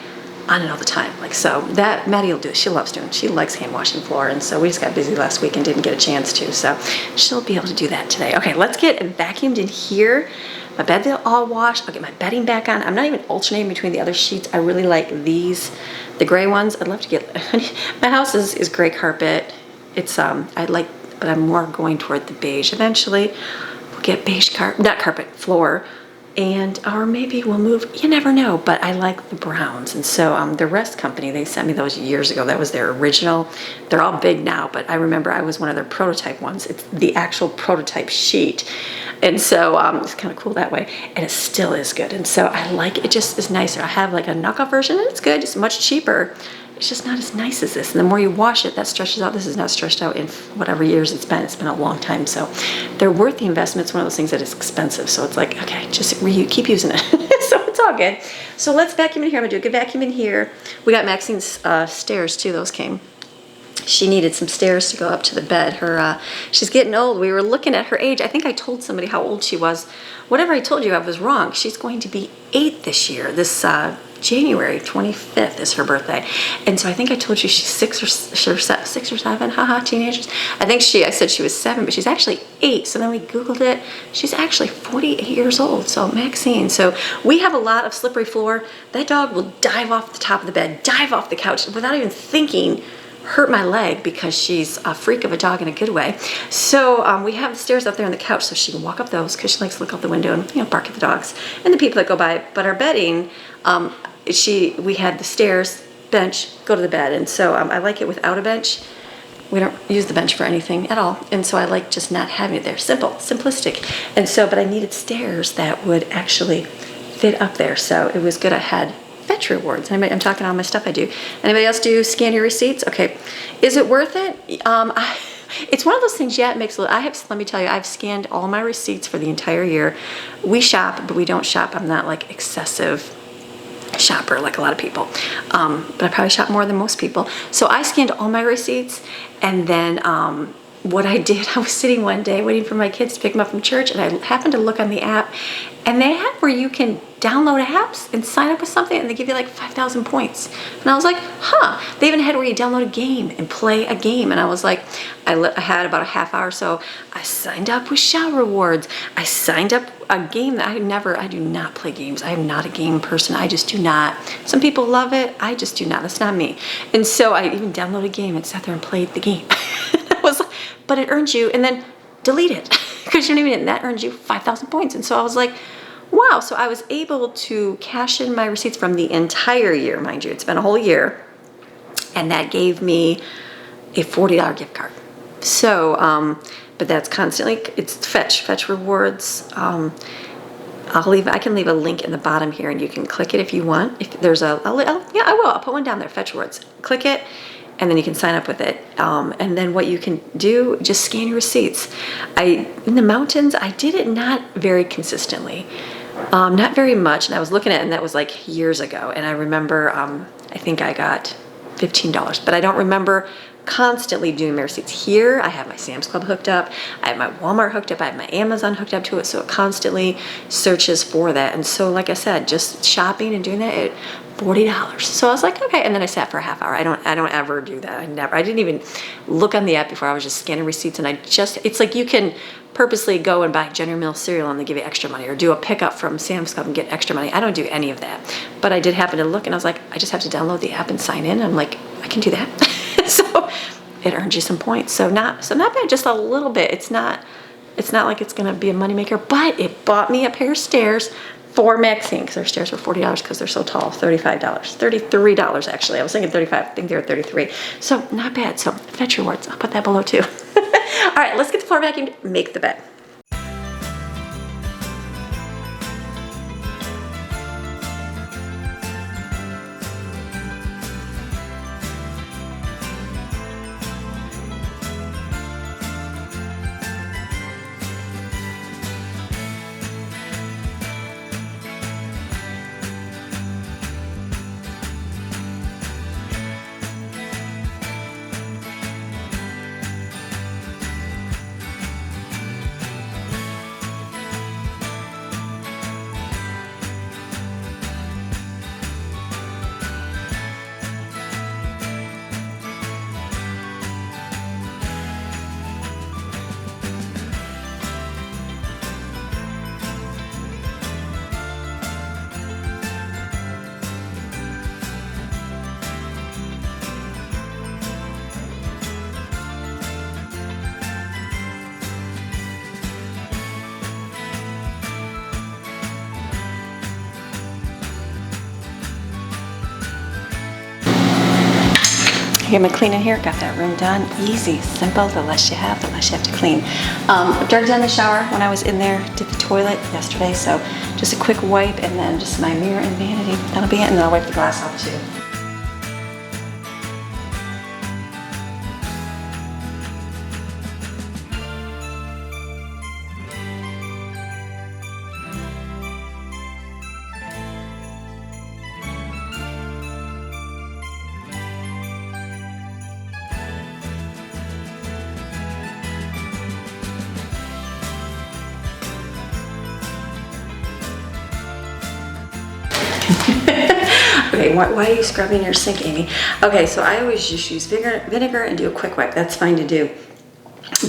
on it all the time. Like, so that Maddie will do. She likes hand washing floor. And so we just got busy last week and didn't get a chance to. So she'll be able to do that today. Okay, let's get vacuumed in here. My bed's all washed. I'll get my bedding back on. I'm not even alternating between the other sheets. I really like these, the gray ones. I'd love to get, my house is gray carpet. It's, but I'm more going toward the beige. Eventually we'll get beige floor. And, or maybe we'll move, you never know, but I like the browns. And so the Rest Company, they sent me those years ago. That was their original. They're all big now, but I remember I was one of their prototype ones. It's the actual prototype sheet. And so it's kind of cool that way. And it still is good. And so I like it, just is nicer. I have like a knockoff version and it's good. It's much cheaper. It's just not as nice as this. And the more you wash it, that stretches out. This is not stretched out in whatever years it's been. It's been a long time. So they're worth the investment. It's one of those things that is expensive. So it's like, okay, just keep using it. So it's all good. So let's vacuum in here. I'm gonna do a good vacuum in here. We got Maxine's stairs too. Those came. She needed some stairs to go up to the bed. She's getting old. We were looking at her age. I think I told somebody how old she was. Whatever I told you, I was wrong. She's going to be 8 this year. This January 25th is her birthday. And so I think I told you she's 6 or 7. Haha, teenagers. I said she was 7, but she's actually 8. So then we Googled it. She's actually 48 years old. So Maxine. So we have a lot of slippery floor. That dog will dive off the top of the bed, dive off the couch without even thinking, hurt my leg, because she's a freak of a dog in a good way. So we have the stairs up there on the couch so she can walk up those, because she likes to look out the window and bark at the dogs and the people that go by. But our bedding, we had the stairs, bench, go to the bed. And so I like it without a bench. We don't use the bench for anything at all. And so I like just not having it there. Simple, simplistic. And so, but I needed stairs that would actually fit up there. So it was good I had fetch rewards. I'm talking all my stuff I do. Anybody else do scan your receipts? Okay. Is it worth it? It's one of those things, yeah, it makes let me tell you, I've scanned all my receipts for the entire year. We shop, but we don't shop. I'm not like excessive shopper like a lot of people. But I probably shop more than most people. So I scanned all my receipts, and then what I did, I was sitting one day waiting for my kids to pick them up from church, and I happened to look on the app, and they have where you can download apps and sign up with something, and they give you like 5,000 points. And I was like, huh. They even had where you download a game and play a game. And I was like, I had about a half hour, so I signed up with Shell Rewards. I signed up a game that I do not play games. I am not a game person. I just do not. Some people love it. I just do not. That's not me. And so I even downloaded a game and sat there and played the game. But it earns you, and then delete it, because you don't even, that earns you 5,000 points. And so I was like, wow. So I was able to cash in my receipts from the entire year, mind you. It's been a whole year, and that gave me a $40 gift card. So, but that's constantly, it's fetch rewards. I can leave a link in the bottom here, and you can click it if you want. If there's yeah, I will. I'll put one down there, fetch rewards. Click it, and then you can sign up with it. And then what you can do, just scan your receipts. In the mountains, I did it not very consistently. Not very much. And I was looking at it, and that was like years ago. And I remember, I think I got $15, but I don't remember constantly doing my receipts. Here, I have my Sam's Club hooked up, I have my Walmart hooked up, I have my Amazon hooked up to it, so it constantly searches for that. And so, like I said, just shopping and doing that, it $40. So I was like, okay, and then I sat for a half hour. I don't ever do that. I didn't even look on the app before. I was just scanning receipts, and it's like you can purposely go and buy General Mills cereal and they give you extra money, or do a pickup from Sam's Club and get extra money. I don't do any of that. But I did happen to look, and I was like, I just have to download the app and sign in. I'm like, I can do that. So it earns you some points. So not bad, just a little bit. It's not like it's gonna be a moneymaker, but it bought me a pair of stairs for Maxine, because their stairs were $40 because they're so tall. $35, $33 actually. I was thinking 35. I think they were 33. So not bad. So fetch rewards. I'll put that below too. All right, let's get the floor vacuumed. Make the bed. Get my cleaning here, got that room done. Easy, simple, the less you have to clean. Dirty done the shower when I was in there, did the toilet yesterday, so just a quick wipe and then just my mirror and vanity, that'll be it, and then I'll wipe the glass off too. Okay, why are you scrubbing your sink, Amy? Okay, so I always just use vinegar and do a quick wipe. That's fine to do.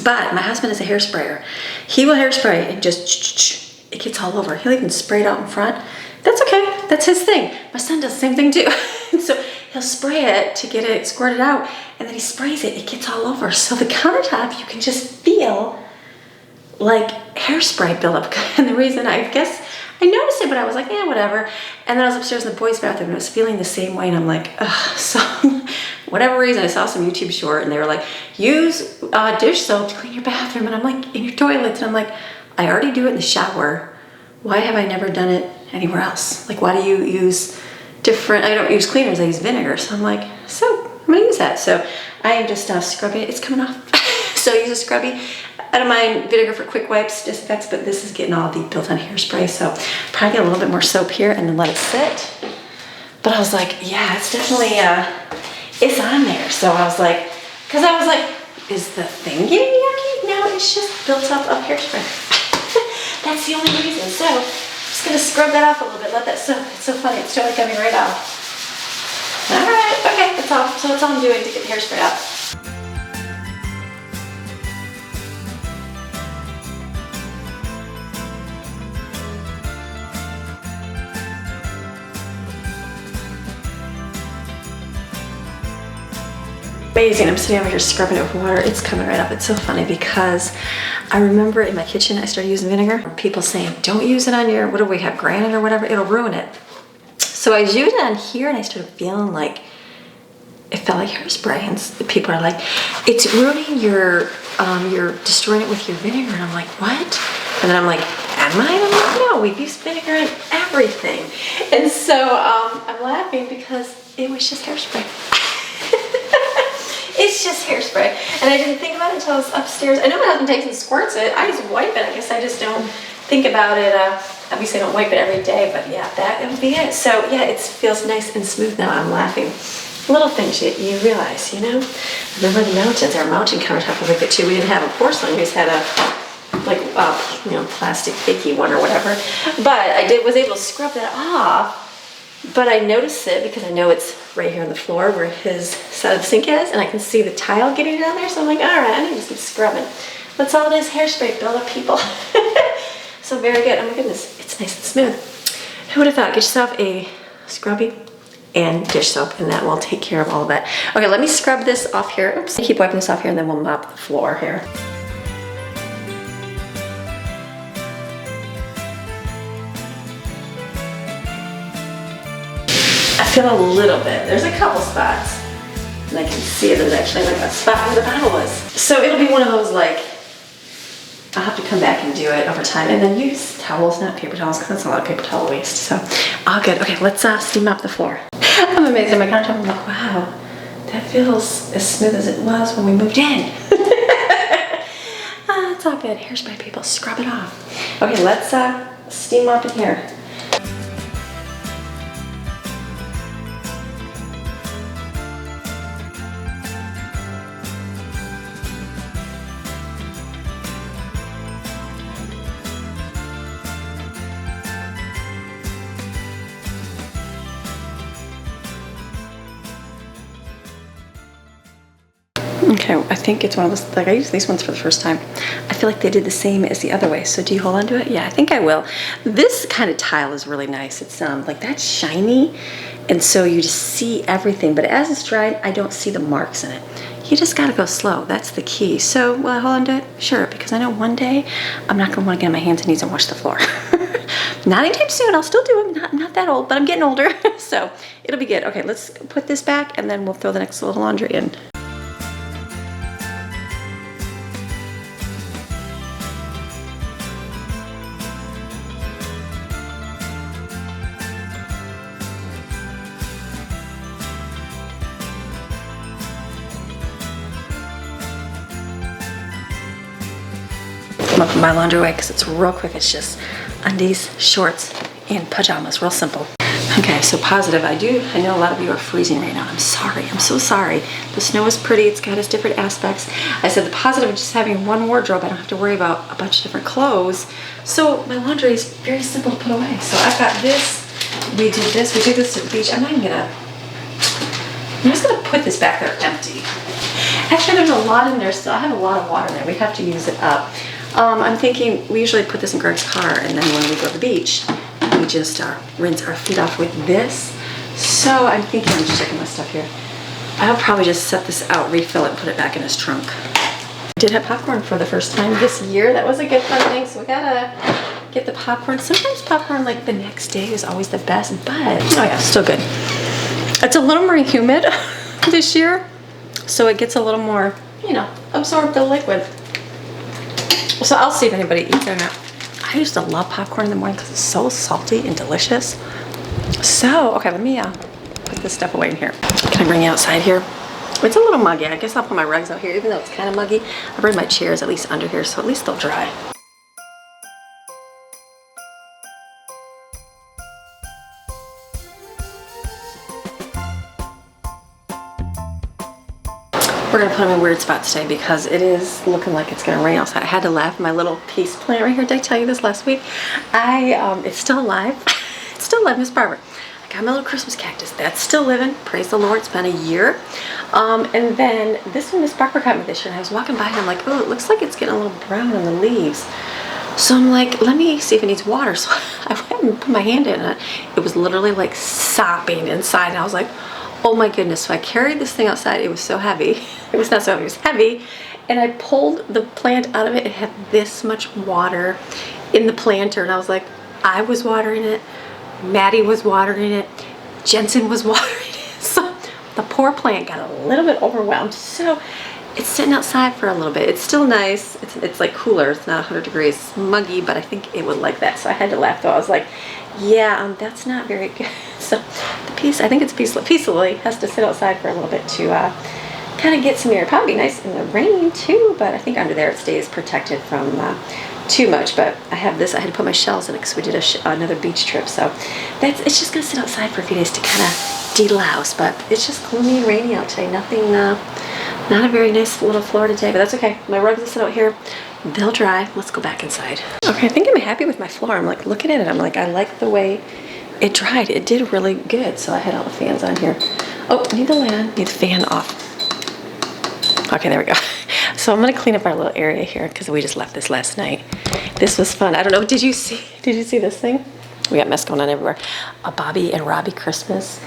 But my husband is a hairsprayer. He will hairspray and just, it gets all over. He'll even spray it out in front. That's okay, that's his thing. My son does the same thing too. So he'll spray it to get it squirted out, and then he sprays it, it gets all over. So the countertop, you can just feel like hairspray buildup. And the reason, I guess, I noticed it, but I was like, yeah, whatever. And then I was upstairs in the boys' bathroom and I was feeling the same way, and I'm like, ugh. So whatever reason, I saw some YouTube short and they were like, use dish soap to clean your bathroom. And I'm like, in your toilets. And I'm like, I already do it in the shower. Why have I never done it anywhere else? Like, why do you use different, I don't use cleaners, I use vinegar. So I'm like, so I'm gonna use that. So I am just scrubbing it, it's coming off. So I use a scrubby. I don't mind vinegar for quick wipes, disinfects, but this is getting all the built-on hairspray. So probably get a little bit more soap here and then let it sit. But I was like, yeah, it's definitely, it's on there. So I was like, because I was like, is the thing getting yucky? No, it's just built up of hairspray. That's the only reason. So I'm just gonna scrub that off a little bit, let that soak. It's so funny, it's totally coming right off. All right, okay, that's all. So that's all I'm doing to get the hairspray out. Amazing. I'm sitting over here scrubbing it with water. It's coming right up. It's so funny because I remember in my kitchen I started using vinegar. People saying, don't use it on your, what do we have, granite or whatever, it'll ruin it. So I used it on here and I started feeling like it felt like hairspray, and people are like, it's ruining your, you're destroying it with your vinegar. And I'm like, what? And then I'm like, am I? And I'm like, no, we've used vinegar in everything. And so I'm laughing because it was just hairspray. It's just hairspray. And I didn't think about it until I was upstairs. I know my husband takes and squirts it. I just wipe it. I guess I just don't think about it. Obviously I don't wipe it every day, but yeah, that would be it. So yeah, it feels nice and smooth now. I'm laughing. little things you realize, you know. Remember the mountains? Our mountain countertop was like that too. We didn't have a porcelain. We just had a plastic fakey one or whatever. But I was able to scrub that off. But I noticed it because I know it's right here on the floor where his side of the sink is, and I can see the tile getting down there. So I'm like, all right, I need to just keep scrubbing. That's all it is, hairspray buildup, people. So very good. Oh my goodness, it's nice and smooth. Who would have thought? Get yourself a scrubby and dish soap, and that will take care of all of that. Okay, let me scrub this off here. Oops, keep wiping this off here, and then we'll mop the floor here. I feel a little bit. There's a couple spots, and I can see there's actually like a spot where the bottle was. So it'll be one of those like, I'll have to come back and do it over time, and then use towels, not paper towels, because that's a lot of paper towel waste. So all good. Okay, let's steam up the floor. I'm amazed at my countertop. I'm like, wow, that feels as smooth as it was when we moved in. It's all good. Hairspray, people, scrub it off. Okay, let's steam up in here. Okay, I think it's one of those, like I use these ones for the first time. I feel like they did the same as the other way. So do you hold on to it? Yeah, I think I will. This kind of tile is really nice. It's like that's shiny, and so you just see everything. But as it's dried, I don't see the marks in it. You just gotta go slow. That's the key. So will I hold on to it? Sure, because I know one day I'm not gonna want to get on my hands and knees and wash the floor. Not anytime soon. I'll still do it. I'm not that old, but I'm getting older. So it'll be good. Okay, let's put this back, and then we'll throw the next little laundry in. I'm gonna put my laundry away because it's real quick. It's just undies, shorts, and pajamas. Real simple. Okay, so positive. I know a lot of you are freezing right now. I'm sorry. I'm so sorry. The snow is pretty. It's got its different aspects. I said the positive of just having one wardrobe. I don't have to worry about a bunch of different clothes. So my laundry is very simple to put away. So I've got this. We did this. We took this to the beach. I'm just gonna put this back there empty. Actually, there's a lot in there still. I have a lot of water in there. We have to use it up. I'm thinking we usually put this in Greg's car, and then when we go to the beach, we just rinse our feet off with this. So I'm thinking, I'm just checking my stuff here. I'll probably just set this out, refill it, and put it back in his trunk. I did have popcorn for the first time this year. That was a good fun thing. So we gotta get the popcorn. Sometimes popcorn like the next day is always the best, but oh yeah, still good. It's a little more humid this year, so it gets a little more, you know, absorb the liquid. So I'll see if anybody eats it or not. I used to love popcorn in the morning because it's so salty and delicious. So, okay, let me put this stuff away in here. Can I bring you outside here? It's a little muggy. I guess I'll put my rugs out here, even though it's kind of muggy. I'll bring my chairs at least under here, so at least they'll dry. We're gonna put them in weird spots today because it is looking like it's gonna rain outside. I had to laugh. My little peace plant right here. Did I tell you this last week? It's still alive. It's still alive, Miss Barbara. I got my little Christmas cactus. That's still living. Praise the Lord. It's been a year. And then this one, Miss Barbara got me this year, and I was walking by and I'm like, oh, it looks like it's getting a little brown on the leaves. So I'm like, let me see if it needs water. So I went and put my hand in it. It was literally like sopping inside, and I was like, oh my goodness. So I carried this thing outside. It was so heavy. It was not so heavy, it was heavy. And I pulled the plant out of it. It had this much water in the planter. And I was like, I was watering it. Maddie was watering it. Jensen was watering it. So the poor plant got a little bit overwhelmed. So it's sitting outside for a little bit. It's still nice. It's like cooler. It's not 100 degrees. It's muggy, but I think it would like that. So I had to laugh though. I was like, yeah, that's not very good. So the peace, I think it's peace lily has to sit outside for a little bit to kind of get some air. Probably nice in the rain too, but I think under there it stays protected from too much. But I have this. I had to put my shells in it because we did another beach trip. So it's just gonna sit outside for a few days to kind of empty little house, but it's just gloomy and rainy out today. Nothing, not a very nice little Florida day, but that's okay. My rugs will sit out here. They'll dry. Let's go back inside. Okay, I think I'm happy with my floor. I'm like looking at it. I'm like, I like the way it dried. It did really good. So I had all the fans on here. Oh, need the fan off. Okay, there we go. So I'm gonna clean up our little area here because we just left this last night. This was fun. I don't know, did you see this thing? We got mess going on everywhere. A Bobby and Robbie Christmas.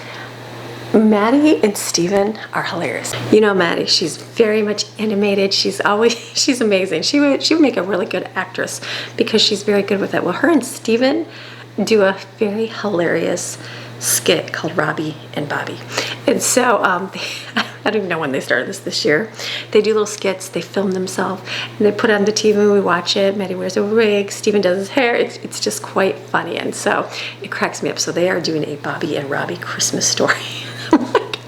Maddie and Steven are hilarious. You know Maddie, she's very much animated. She's amazing. She would make a really good actress because she's very good with that. Well, her and Steven do a very hilarious skit called Robbie and Bobby. And so, I don't even know when they started this year. They do little skits, they film themselves, and they put it on the TV and we watch it. Maddie wears a wig, Steven does his hair. It's just quite funny, and so it cracks me up. So they are doing a Bobby and Robbie Christmas story.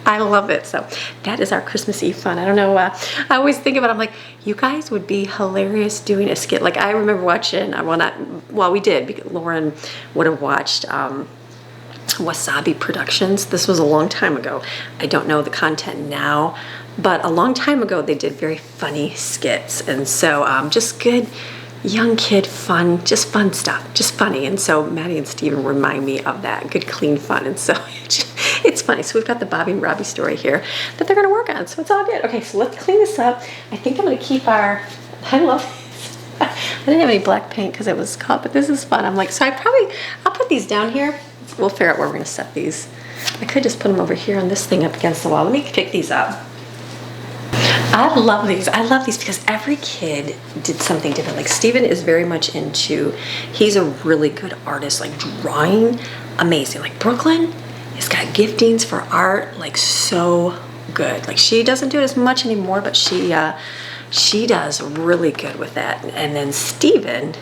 I love it. So that is our Christmas Eve fun. I don't know, I always think about it, I'm like, you guys would be hilarious doing a skit. Like I remember watching, we did, because Lauren would have watched Wasabi Productions. This was a long time ago. I don't know the content now, but a long time ago they did very funny skits, and so just good young kid fun, just fun stuff, just funny. And so Maddie and Steven remind me of that good clean fun, and so it's funny. So we've got the Bobby and Robbie story here that they're going to work on, so it's all good. Okay, so let's clean this up. I think I'm going to keep I love this. I didn't have any black paint because it was caught, but this is fun. I'm like, so I'll put these down here. We'll figure out where we're going to set these. I could just put them over here on this thing up against the wall. Let me pick these up. I love these. I love these because every kid did something different. Like Steven is very much he's a really good artist, like drawing, amazing. Like Brooklyn has got giftings for art, like so good. Like she doesn't do it as much anymore, but she does really good with that. And then Steven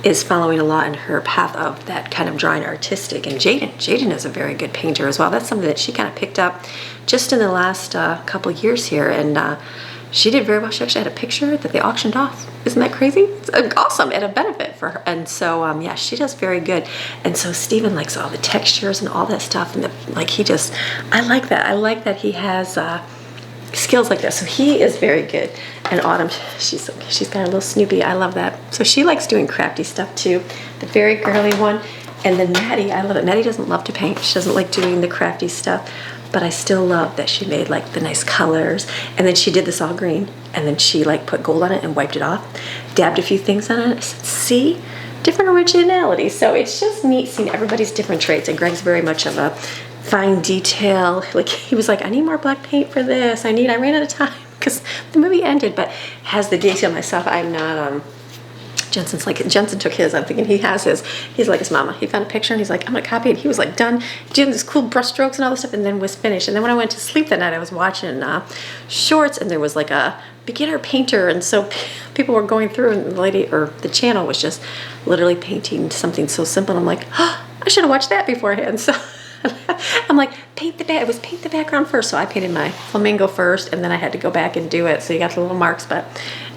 is following a lot in her path of that kind of drawing artistic. And Jaden is a very good painter as well. That's something that she kind of picked up just in the last couple of years here, and she did very well. She actually had a picture that they auctioned off. Isn't that crazy? It's awesome and a benefit for her. And so yeah, she does very good. And so Steven likes all the textures and all that stuff, and I like that. I like that he has skills like that. So he is very good. And Autumn, she's got a little Snoopy. I love that. So she likes doing crafty stuff too. The very girly one. And then Maddie, I love it. Maddie doesn't love to paint. She doesn't like doing the crafty stuff, but I still love that she made like the nice colors. And then she did this all green, and then she like put gold on it and wiped it off, dabbed a few things on it. I said, see, different originality. So it's just neat seeing everybody's different traits. And Greg's very much of a fine detail. Like he was like, I need more black paint for this. I ran out of time because the movie ended, but has the detail myself. I'm not, Jensen took his. I'm thinking he has his. He's like his mama. He found a picture and he's like, I'm gonna copy it. He was like done doing this cool brush strokes and all this stuff, and then was finished. And then when I went to sleep that night, I was watching shorts, and there was like a beginner painter, and so people were going through, and the lady or the channel was just literally painting something so simple. And I'm like, oh, I should have watched that beforehand. So I'm like, paint the background first. So I painted my flamingo first, and then I had to go back and do it. So you got the little marks, but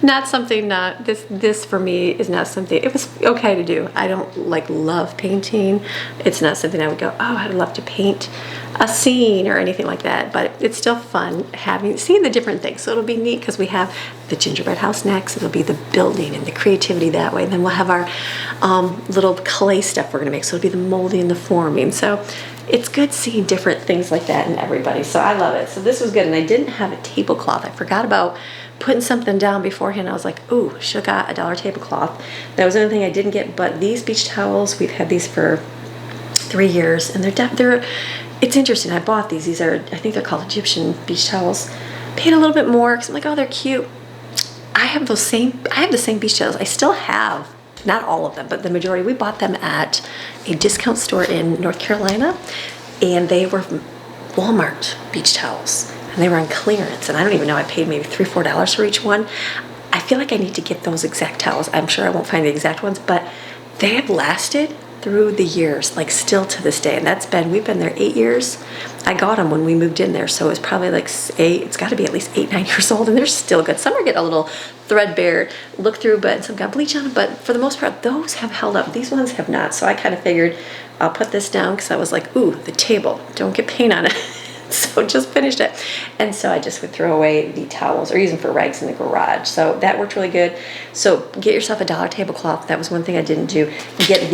not something, this for me is not something, it was okay to do. I don't like love painting. It's not something I would go, oh, I'd love to paint a scene or anything like that, but it's still fun seeing the different things. So it'll be neat because we have the gingerbread house next. It'll be the building and the creativity that way. And then we'll have our little clay stuff we're gonna make. So it'll be the molding and the forming. So it's good seeing different things like that in everybody. So I love it. So this was good. And I didn't have a tablecloth. I forgot about putting something down beforehand. I was like, ooh, should have got a $1 tablecloth. That was another thing I didn't get, but these beach towels, we've had these for 3 years, and it's interesting. I bought these. These are, I think they're called Egyptian beach towels. Paid a little bit more because I'm like, oh, they're cute. I have the same beach towels. I still have, not all of them, but the majority. We bought them at a discount store in North Carolina, and they were Walmart beach towels, and they were on clearance. And I don't even know, I paid maybe $3 or $4 for each one. I feel like I need to get those exact towels. I'm sure I won't find the exact ones, but they have lasted through the years, like still to this day. And we've been there 8 years. I got them when we moved in there, so it's probably like it's got to be at least 8, 9 years old, and they're still good. Some are getting a little threadbare look through, but some got bleach on them, but for the most part, those have held up. These ones have not, so I kind of figured I'll put this down because I was like, ooh, the table, don't get paint on it. So just finished it. And so I just would throw away the towels or use them for rags in the garage. So that worked really good. So get yourself a $1 tablecloth. That was one thing I didn't do. Get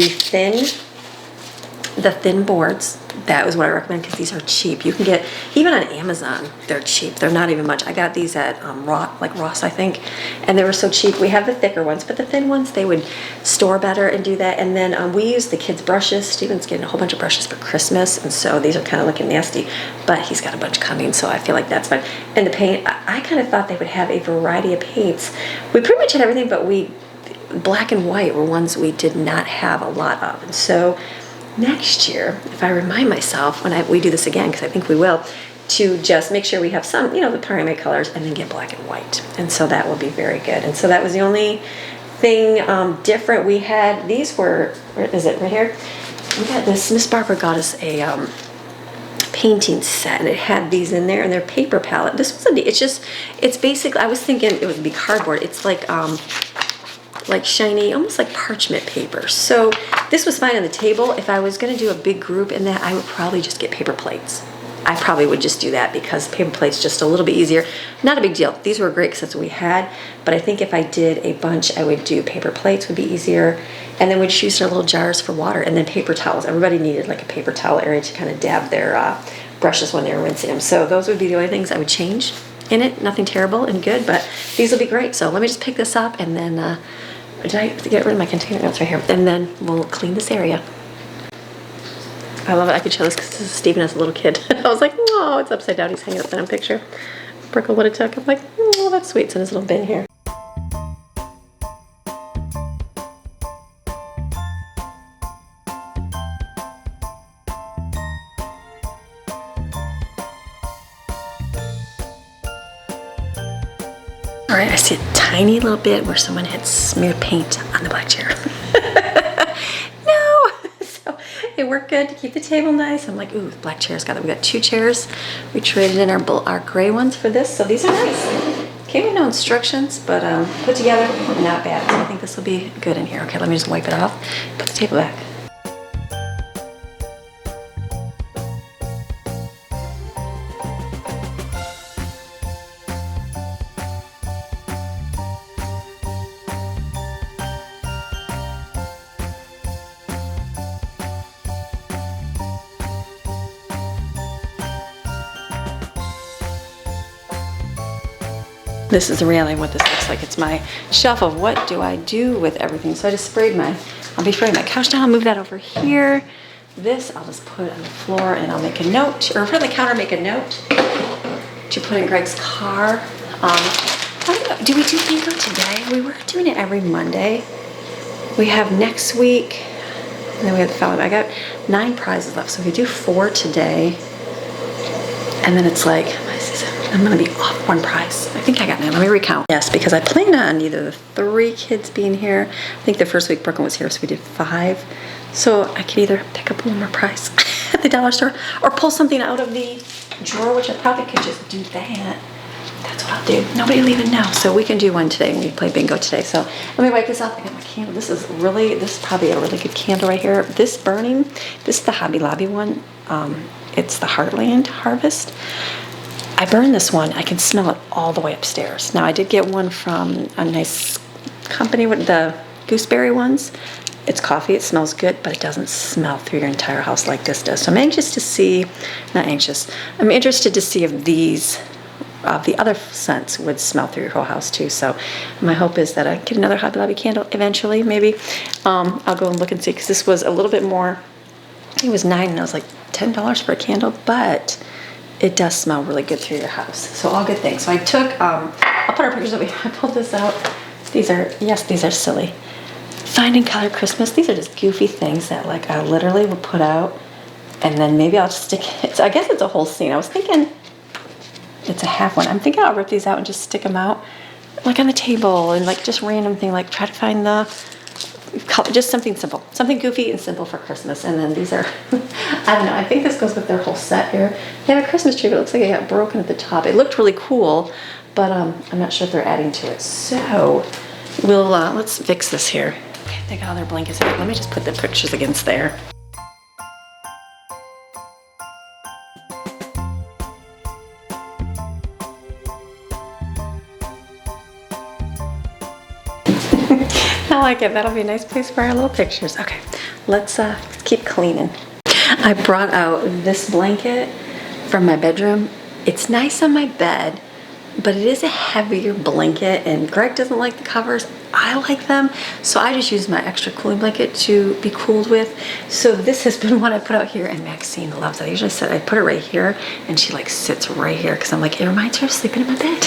the thin boards. That was what I recommend because these are cheap. You can get, even on Amazon, they're cheap. They're not even much. I got these at Ross, I think, and they were so cheap. We have the thicker ones, but the thin ones, they would store better and do that. And then we use the kids' brushes. Steven's getting a whole bunch of brushes for Christmas, and so these are kind of looking nasty, but he's got a bunch coming, so I feel like that's fine. And the paint, I kind of thought they would have a variety of paints. We pretty much had everything, but black and white were ones we did not have a lot of. And so next year, if I remind myself when we do this again, because I think we will, to just make sure we have some, the primary colors, and then get black and white. And so that will be very good. And so that was the only thing different. We had, these were, where is it, right here? We got this, Miss Barbara got us a painting set, and it had these in there, and they're paper palette. This was it's basically, I was thinking it would be cardboard. It's like shiny, almost like parchment paper. So this was fine on the table. If I was gonna do a big group in that, I would probably just get paper plates. I probably would just do that because paper plates just a little bit easier. Not a big deal. These were great because that's what we had, but I think if I did a bunch, I would do paper plates would be easier. And then we'd just use our little jars for water, and then paper towels. Everybody needed like a paper towel area to kind of dab their brushes when they were rinsing them. So those would be the only things I would change in it. Nothing terrible and good, but these will be great. So let me just pick this up, and then did I get rid of my container notes right here? And then we'll clean this area. I love it. I could show this because this is Steven as a little kid. I was like, oh, it's upside down. He's hanging upside down picture. Brickle what it took. I'm like, oh, that's sweet. It's in this little bin here. All right, I see a tiny little bit where someone had smeared paint on the black chair. No! So it worked good to keep the table nice. I'm like, ooh, the black chair's got it. We got 2 chairs. We traded in our gray ones for this, so these are nice. Came with no instructions, but put together, not bad. So I think this will be good in here. Okay, let me just wipe it off, put the table back. This is the reality of what this looks like. It's my shelf of what do I do with everything. So I just I'll be spraying my couch down, I'll move that over here. This I'll just put on the floor, and I'll make a note, or put on the counter, make a note to put in Greg's car. I don't know, do we do bingo today? We were doing it every Monday. We have next week, and then we have the following. I got 9 prizes left, so if we do 4 today, and then it's like, I'm gonna be off 1 prize. I think I got 9, let me recount. Yes, because I planned on either the 3 kids being here. I think the first week Brooklyn was here, so we did 5. So I could either pick up 1 more prize at the dollar store, or pull something out of the drawer, which I probably could just do that. That's what I'll do. Nobody will even know. So we can do 1 today, and we play bingo today. So let me wipe this off. I got my candle. This is probably a really good candle right here. This is the Hobby Lobby one. It's the Heartland Harvest. I burned this one. I can smell it all the way upstairs. Now I did get one from a nice company with the gooseberry ones. It's coffee, it smells good, but it doesn't smell through your entire house like this does. So I'm interested to see if these, the other scents would smell through your whole house too. So my hope is that I get another Hobby Lobby candle eventually, maybe. I'll go and look and see, because this was a little bit more, it was $9 and I was like $10 for a candle, but it does smell really good through your house. So all good things. So I took, I'll put our pictures up. I pulled this out. These are silly. Finding Color Christmas. These are just goofy things that like I literally will put out, and then maybe I'll just stick it. So I guess it's a whole scene. I was thinking it's a half one. I'm thinking I'll rip these out and just stick them out like on the table, and like just random thing, like try to find the just something simple, something goofy and simple for Christmas. And then these are, I don't know, I think this goes with their whole set here. They have a Christmas tree, but it looks like it got broken at the top. It looked really cool, but I'm not sure if they're adding to it. So we'll, let's fix this here. Okay, they got all their blankets in. Let me just put the pictures against there. I like it. That'll be a nice place for our little pictures. Okay, let's keep cleaning. I brought out this blanket from my bedroom. It's nice on my bed, but it is a heavier blanket, and Greg doesn't like the covers. I like them, so I just use my extra cooling blanket to be cooled with. So this has been one I put out here, and Maxine loves it. I usually I put it right here, and she like sits right here because I'm like, it reminds her of sleeping in my bed.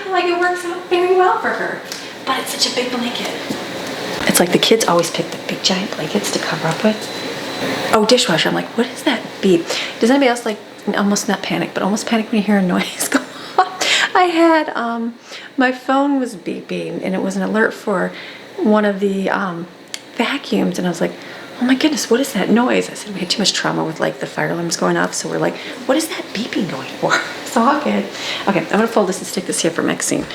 Like it works out very well for her. But it's such a big blanket. It's like the kids always pick the big giant blankets to cover up with. Oh, dishwasher. I'm like, what is that beep? Does anybody else like almost not panic, but almost panic when you hear a noise go off? I had, my phone was beeping and it was an alert for one of the vacuums, and I was like, oh my goodness, what is that noise? I said, we had too much trauma with like the fire alarms going off, so we're like, what is that beeping going for? It's all good. Okay, I'm gonna fold this and stick this here for Maxine.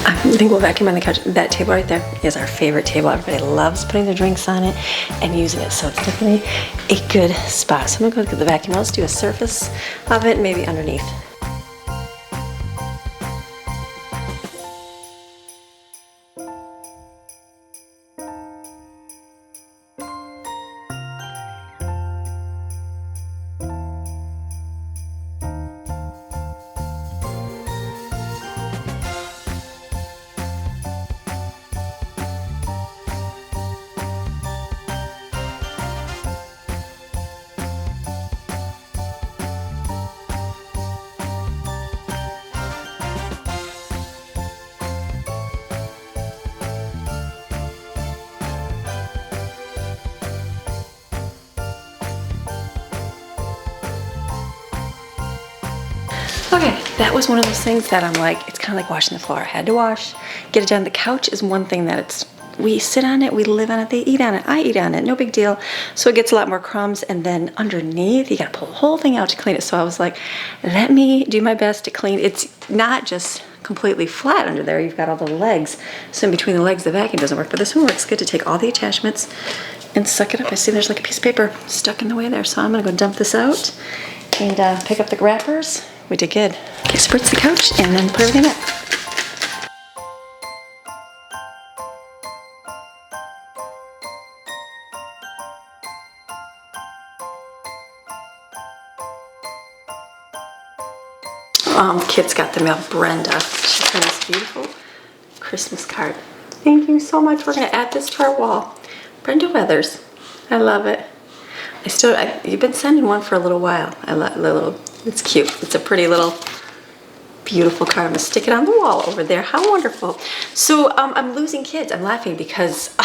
I think we'll vacuum on the couch. That table right there is our favorite table. Everybody loves putting their drinks on it and using it, so it's definitely a good spot. So I'm gonna go get the vacuum. Let's do a surface of it, maybe underneath. Okay, that was one of those things that I'm like, it's kind of like washing the floor. I had to wash, get it done. The couch is one thing that we sit on it, we live on it, they eat on it, I eat on it, no big deal. So it gets a lot more crumbs, and then underneath, you gotta pull the whole thing out to clean it. So I was like, let me do my best to clean. It's not just completely flat under there, you've got all the legs. So in between the legs, the vacuum doesn't work, but this one works good to take all the attachments and suck it up. I see there's like a piece of paper stuck in the way there, so I'm gonna go dump this out and pick up the wrappers. We did good. Okay, spritz the couch and then put everything up. Kids got the mail. Brenda. She sent this beautiful Christmas card. Thank you so much. We're gonna add this to our wall. Brenda Weathers. I love it. You've been sending one for a little while. I love the little. It's cute. It's a pretty little, beautiful card. I'm gonna stick it on the wall over there. How wonderful. So I'm losing kids. I'm laughing because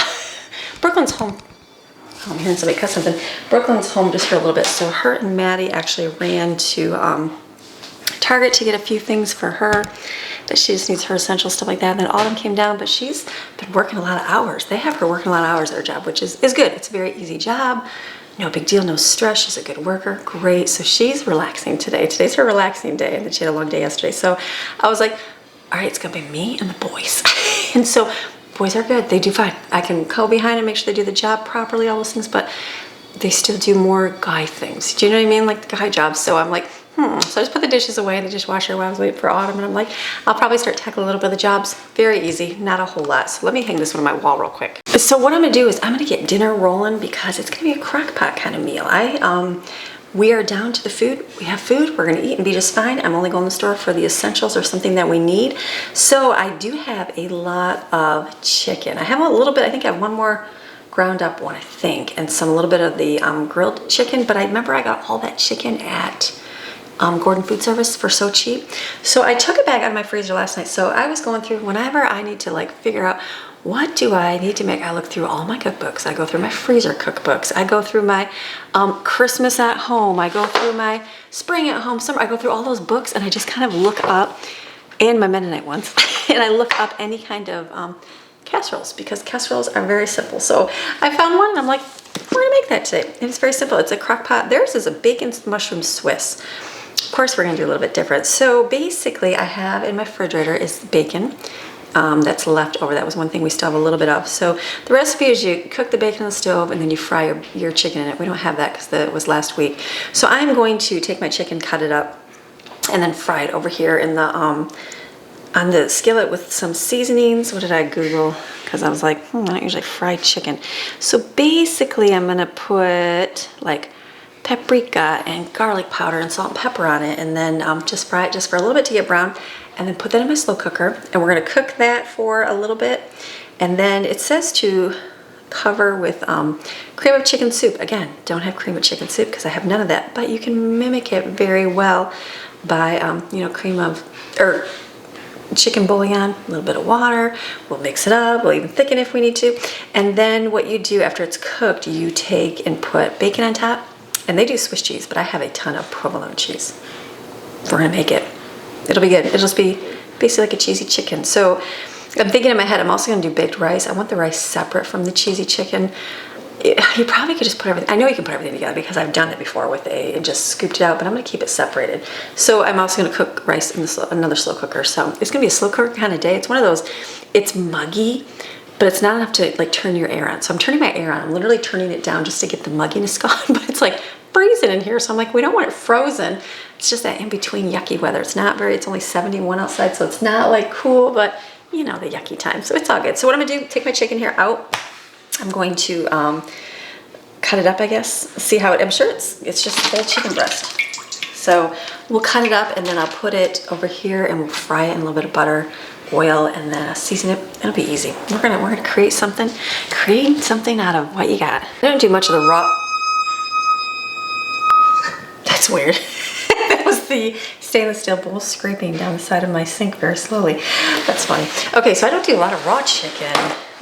Brooklyn's home. Oh, I'm hearing somebody cuss something. Brooklyn's home just for a little bit. So her and Maddie actually ran to Target to get a few things for her that she just needs, her essential stuff like that. And then Autumn came down, but she's been working a lot of hours. They have her working a lot of hours at her job, which is good. It's a very easy job. No big deal, no stress. She's a good worker, great. So she's relaxing today. Today's her relaxing day, and then she had a long day yesterday. So I was like, all right, it's gonna be me and the boys. And so boys are good, they do fine. I can go behind and make sure they do the job properly, all those things, but they still do more guy things. Do you know what I mean? Like the guy jobs. So I'm like, So I just put the dishes away in the dishwasher while I was waiting for Autumn, and I'm like, I'll probably start tackling a little bit of the jobs. Very easy, not a whole lot. So let me hang this one on my wall real quick. So what I'm gonna do is I'm gonna get dinner rolling because it's gonna be a crock pot kind of meal. we are down to the food. We have food, we're gonna eat and be just fine. I'm only going to the store for the essentials or something that we need. So I do have a lot of chicken. I have a little bit, I think I have one more ground up one, I think, and a little bit of the grilled chicken, but I remember I got all that chicken at Gordon Food Service for so cheap. So I took it back out of my freezer last night. So I was going through, whenever I need to like figure out what do I need to make, I look through all my cookbooks. I go through my freezer cookbooks. I go through my Christmas at home. I go through my spring at home, summer. I go through all those books and I just kind of look up, and my Mennonite ones, and I look up any kind of casseroles, because casseroles are very simple. So I found one and I'm like, we're gonna make that today. And it's very simple. It's a crock pot. Theirs is a bacon mushroom Swiss. Of course, we're gonna do a little bit different. So basically, I have in my refrigerator is bacon that's left over. That was one thing we still have a little bit of. So the recipe is you cook the bacon on the stove and then you fry your chicken in it. We don't have that because that was last week. So I'm going to take my chicken, cut it up, and then fry it over here in the on the skillet with some seasonings. What did I Google? Because I was like, I don't usually fry chicken. So basically, I'm gonna put like paprika and garlic powder and salt and pepper on it, and then just fry it just for a little bit to get brown, and then put that in my slow cooker, and we're gonna cook that for a little bit. And then it says to cover with cream of chicken soup. Again, don't have cream of chicken soup because I have none of that, but you can mimic it very well by you know, cream of or chicken bouillon, a little bit of water. We'll mix it up, we'll even thicken if we need to. And then what you do after it's cooked, you take and put bacon on top. And they do Swiss cheese, but I have a ton of provolone cheese. We're gonna make it. It'll be good. It'll just be basically like a cheesy chicken. So I'm thinking in my head, I'm also gonna do baked rice. I want the rice separate from the cheesy chicken. You probably could just put everything, I know you can put everything together because I've done it before with and just scooped it out, but I'm gonna keep it separated. So I'm also gonna cook rice in another slow cooker. So it's gonna be a slow cooker kind of day. It's one of those, it's muggy, but it's not enough to like turn your air on. So I'm turning my air on. I'm literally turning it down just to get the mugginess gone, but it's like freezing in here. So I'm like, we don't want it frozen. It's just that in between yucky weather. It's not very, it's only 71 outside, so it's not like cool, but you know, the yucky time. So it's all good. So what I'm gonna do, take my chicken here out. I'm going to cut it up, I guess. See how it, I'm sure it's just whole chicken breast. So we'll cut it up and then I'll put it over here and we'll fry it in a little bit of butter, oil, and then season it. It'll be easy. We're gonna create something out of what you got. I don't do much of the raw. That's weird. That was the stainless steel bowl scraping down the side of my sink very slowly. That's funny. Okay, so I don't do a lot of raw chicken.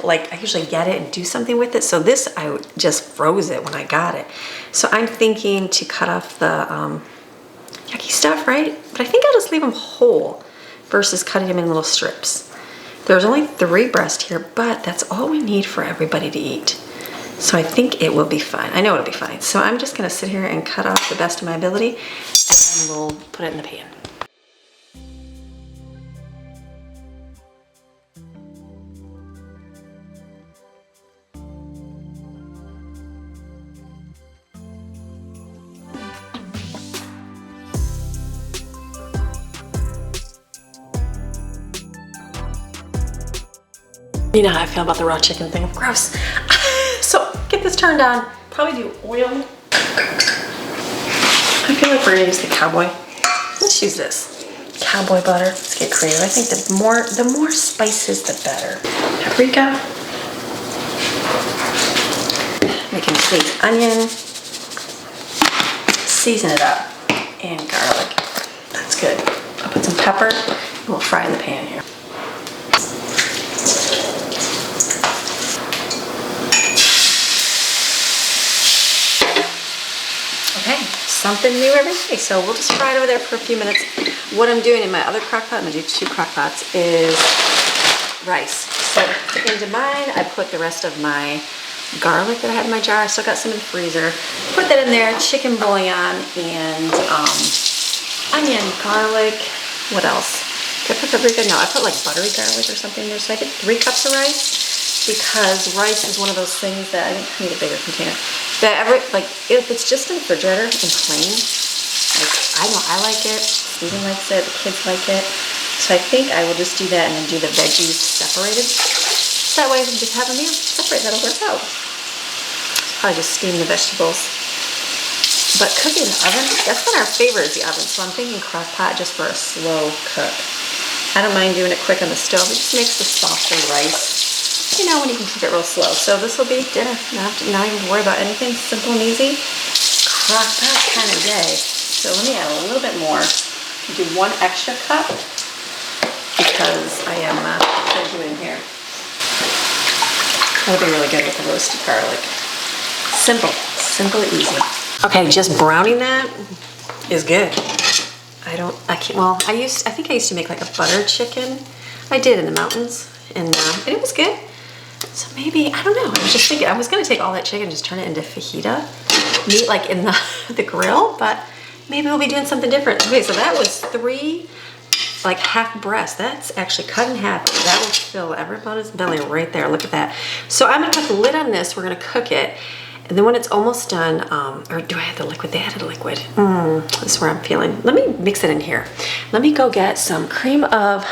Like I usually get it and do something with it. So this, I just froze it when I got it. So I'm thinking to cut off the yucky stuff, right? But I think I'll just leave them whole versus cutting them in little strips. There's only 3 breasts here, but that's all we need for everybody to eat. So I think it will be fine. I know it'll be fine. So I'm just gonna sit here and cut off the best of my ability, and then we'll put it in the pan. You know how I feel about the raw chicken thing. Gross. So get this turned on. Probably do oil. I feel like we're gonna use the cowboy. Let's use this. Cowboy butter. Let's get creative. I think the more spices, the better. Paprika. Making a sweet onion. Season it up. And garlic. That's good. I'll put some pepper and we'll fry in the pan here. Something new every day. So we'll just fry it over there for a few minutes. What I'm doing in my other crock pot, I'm gonna do 2 crock pots, is rice. So into mine, I put the rest of my garlic that I had in my jar. I still got some in the freezer. Put that in there, chicken bouillon, and onion, garlic. What else? Did I put paprika? No, I put like buttery garlic or something in there. So I did 3 cups of rice because rice is one of those things that I need a bigger container. That like if it's just in the refrigerator and plain, like I know I like it, Steven likes it, the kids like it. So I think I will just do that and then do the veggies separated. So that way I can just have a meal separate, that'll work out. Probably just steam the vegetables. But cooking in the oven, that's been our favorite, is the oven. So I'm thinking crock pot just for a slow cook. I don't mind doing it quick on the stove. It just makes the softer rice, you know, when you can cook it real slow. So this will be dinner. Not even worry about anything. Simple and easy. Crock pot kind of day. So let me add a little bit more. Do 1 extra cup because I am doing here. It'll be really good with the roasted garlic. Simple, easy. Okay, just browning that is good. I think I used to make like a butter chicken. I did in the mountains, and it was good. So maybe, I don't know, I was just thinking, I was gonna take all that chicken and just turn it into fajita meat like in the grill, but maybe we'll be doing something different. Okay, so that was 3 like half breast. That's actually cut in half. That will fill everybody's belly right there. Look at that. So I'm gonna put the lid on this. We're gonna cook it. And then when it's almost done, or do I have the liquid? They added a liquid. This is where I'm feeling. Let me mix it in here. Let me go get some cream of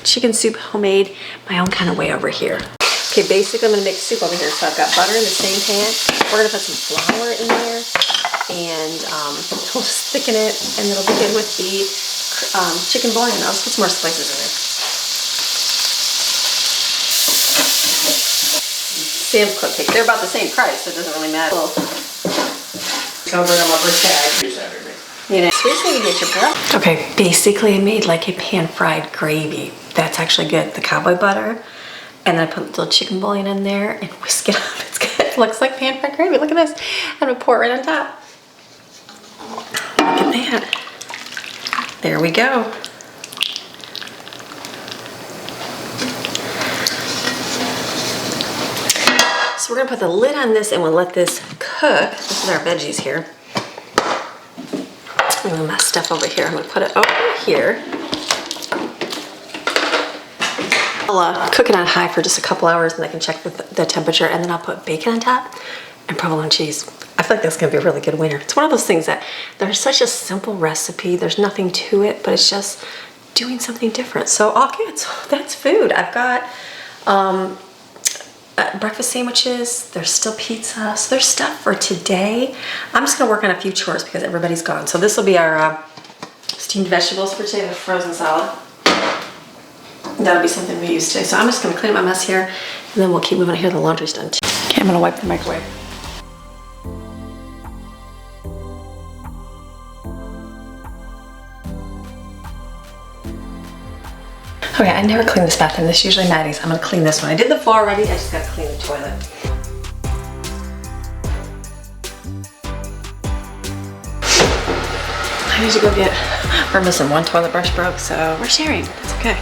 chicken soup, homemade, my own kind of way over here. Okay, basically I'm gonna make soup over here. So I've got butter in the same pan. We're gonna put some flour in there, and we'll just thicken it, and it'll be good with the chicken bouillon. I'll just put some more spices in there. Sam's Club cake. They're about the same price, so it doesn't really matter. Cover them up with tag. You know, seriously, you get your breath. Okay, basically I made like a pan-fried gravy. That's actually good. The cowboy butter. And then I put a little chicken bouillon in there and whisk it up. It's good. It looks like pan-fried gravy. Look at this. I'm gonna pour it right on top. Look at that. There we go. So we're gonna put the lid on this and we'll let this cook. This is our veggies here. I'm gonna my stuff over here. I'm gonna put it over here. I'll cook it on high for just a couple hours and I can check the temperature, and then I'll put bacon on top and provolone cheese. I feel like that's gonna be a really good winner. It's one of those things that there's such a simple recipe. There's nothing to it, but it's just doing something different. So all good. So that's food. I've got breakfast sandwiches. There's still pizza. So there's stuff for today. I'm just gonna work on a few chores because everybody's gone. So this will be our steamed vegetables for today, the frozen salad. That'll be something we use today. So I'm just gonna clean up my mess here, and then we'll keep moving on here. The laundry's done too. Okay, I'm gonna wipe the microwave. Okay, I never clean this bathroom. This is usually Maddie's. I'm gonna clean this one. I did the floor already. I just gotta clean the toilet. I need to go get, we're missing one toilet brush broke, so we're sharing. It's okay.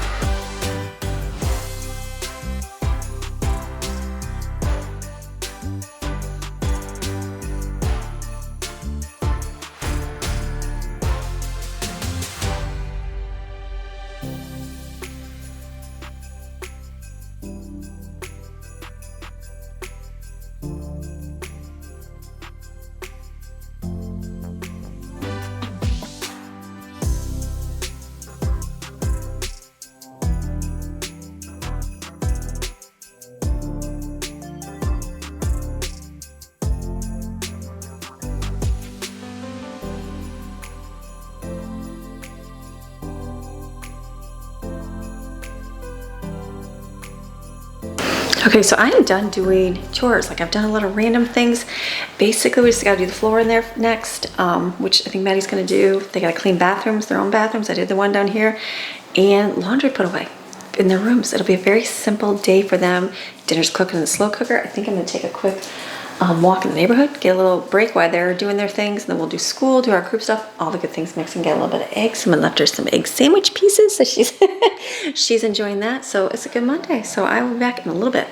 Okay, so I am done doing chores. Like I've done a lot of random things. Basically, we just gotta do the floor in there next, which I think Maddie's gonna do. They gotta clean bathrooms, their own bathrooms. I did the one down here, and laundry put away in their rooms. It'll be a very simple day for them. Dinner's cooking in the slow cooker. I think I'm gonna take a quick walk in the neighborhood, get a little break while they're doing their things, and then we'll do school, do our group stuff, all the good things, mix and get a little bit of eggs. Someone left her some egg sandwich pieces, so she's enjoying that. So it's a good Monday. So I will be back in a little bit.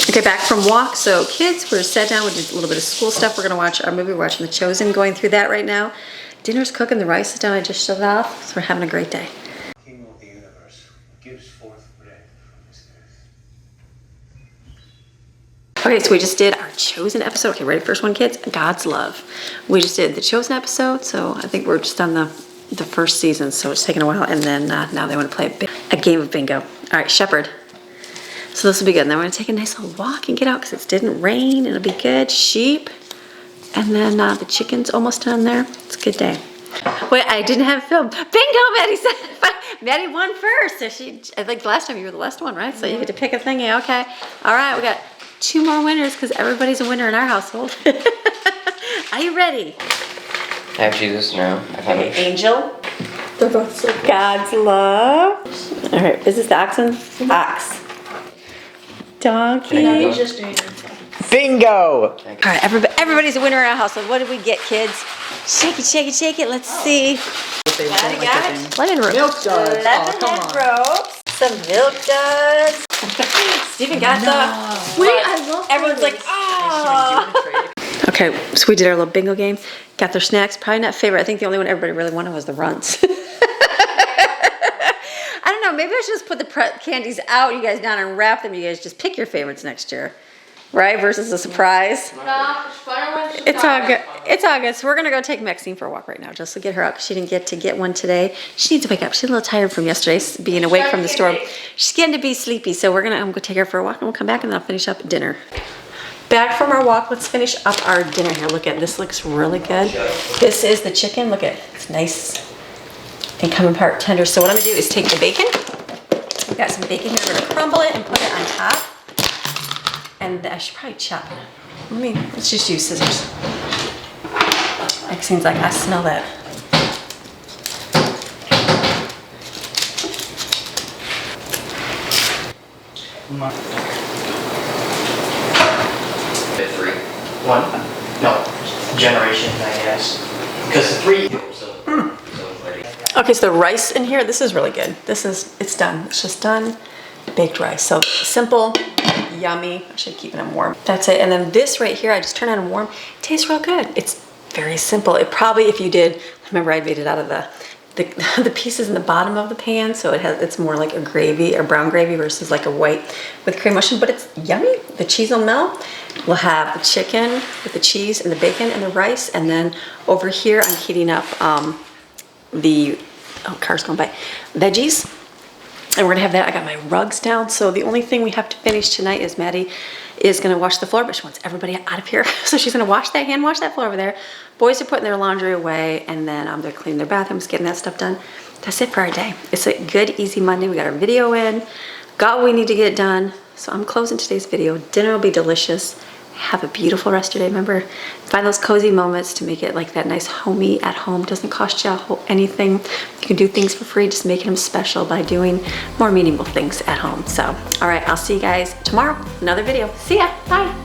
Okay, back from walk. So kids, we're sat down, we did a little bit of school stuff. We're gonna watch our movie. We're watching The Chosen, going through that right now. Dinner's cooking, the rice is done. I just shut it off. So we're having a great day. King of the universe gives forth bread from his earth. Okay, so we just did our Chosen episode. Okay, ready? First one, kids. God's love. We just did the Chosen episode, so I think we're just on the first season, so it's taking a while, and then now they want to play a game of bingo. All right, Shepherd. So this will be good. And then we're gonna take a nice little walk and get out because it didn't rain. It'll be good. Sheep. And then the chicken's almost done there. It's a good day. Wait, I didn't have film. Bingo, Maddie said. Maddie won first. So I think last time you were the last one, right? So you get to pick a thingy. Okay. All right, we got 2 more winners because everybody's a winner in our household. Are you ready? I have Jesus now. I found it. Angel. They're both so good. God's love. All right, is this the oxen? Ox. Donkey. He's just doing it. Bingo! All right, everybody's a winner in our household. What did we get, kids? Shake it, shake it, shake it. Let's see. Maddie got it. Lemon ropes. Milk duds. Lemon head ropes. Some milk duds. Steven got the. Wait, I love Everyone's like, oh. Okay, so we did our little bingo game. Got their snacks. Probably not favorite. I think the only one everybody really wanted was the runts. I don't know. Maybe I should just put the candies out, you guys down, and wrap them. You guys just pick your favorites next year. Right? Versus a surprise. It's all good. It's all good. So we're going to go take Maxine for a walk right now just to get her out because she didn't get to get one today. She needs to wake up. She's a little tired from yesterday being awake from the storm. She's getting to be sleepy. So I'm going to take her for a walk and we'll come back and then I'll finish up dinner. Back from our walk, let's finish up our dinner here. Look at this, looks really good. This is the chicken. Look at it. It's nice and coming apart tender. So what I'm going to do is take the bacon. We've got some bacon here. We're going to crumble it and put it on top. And I should probably chop it. Let's just use scissors. It seems like I smell that. Generation, I guess. Because the 3. Okay, so the rice in here, this is really good. It's done. It's just done. Baked rice. So simple, yummy. I should keep them warm. That's it. And then this right here, I just turn on and warm. It tastes real good. It's very simple. It probably, if you did, remember I made it out of the pieces in the bottom of the pan, so it's more like a gravy or brown gravy versus like a white with cream mushroom, but it's yummy. The cheese will melt. We'll have the chicken with the cheese and the bacon and the rice, and then over here I'm heating up car's going by, veggies. And we're gonna have that. I got my rugs down. So the only thing we have to finish tonight is Maddie is gonna wash the floor, but she wants everybody out of here. So she's gonna hand wash that floor over there. Boys are putting their laundry away, and then they're cleaning their bathrooms, getting that stuff done. That's it for our day. It's a good, easy Monday. We got our video in, got what we need to get done. So I'm closing today's video. Dinner will be delicious. Have a beautiful rest of your day. Remember, find those cozy moments to make it like that nice homey at home. Doesn't cost you anything. You can do things for free, just making them special by doing more meaningful things at home. So, all right, I'll see you guys tomorrow. Another video. See ya. Bye.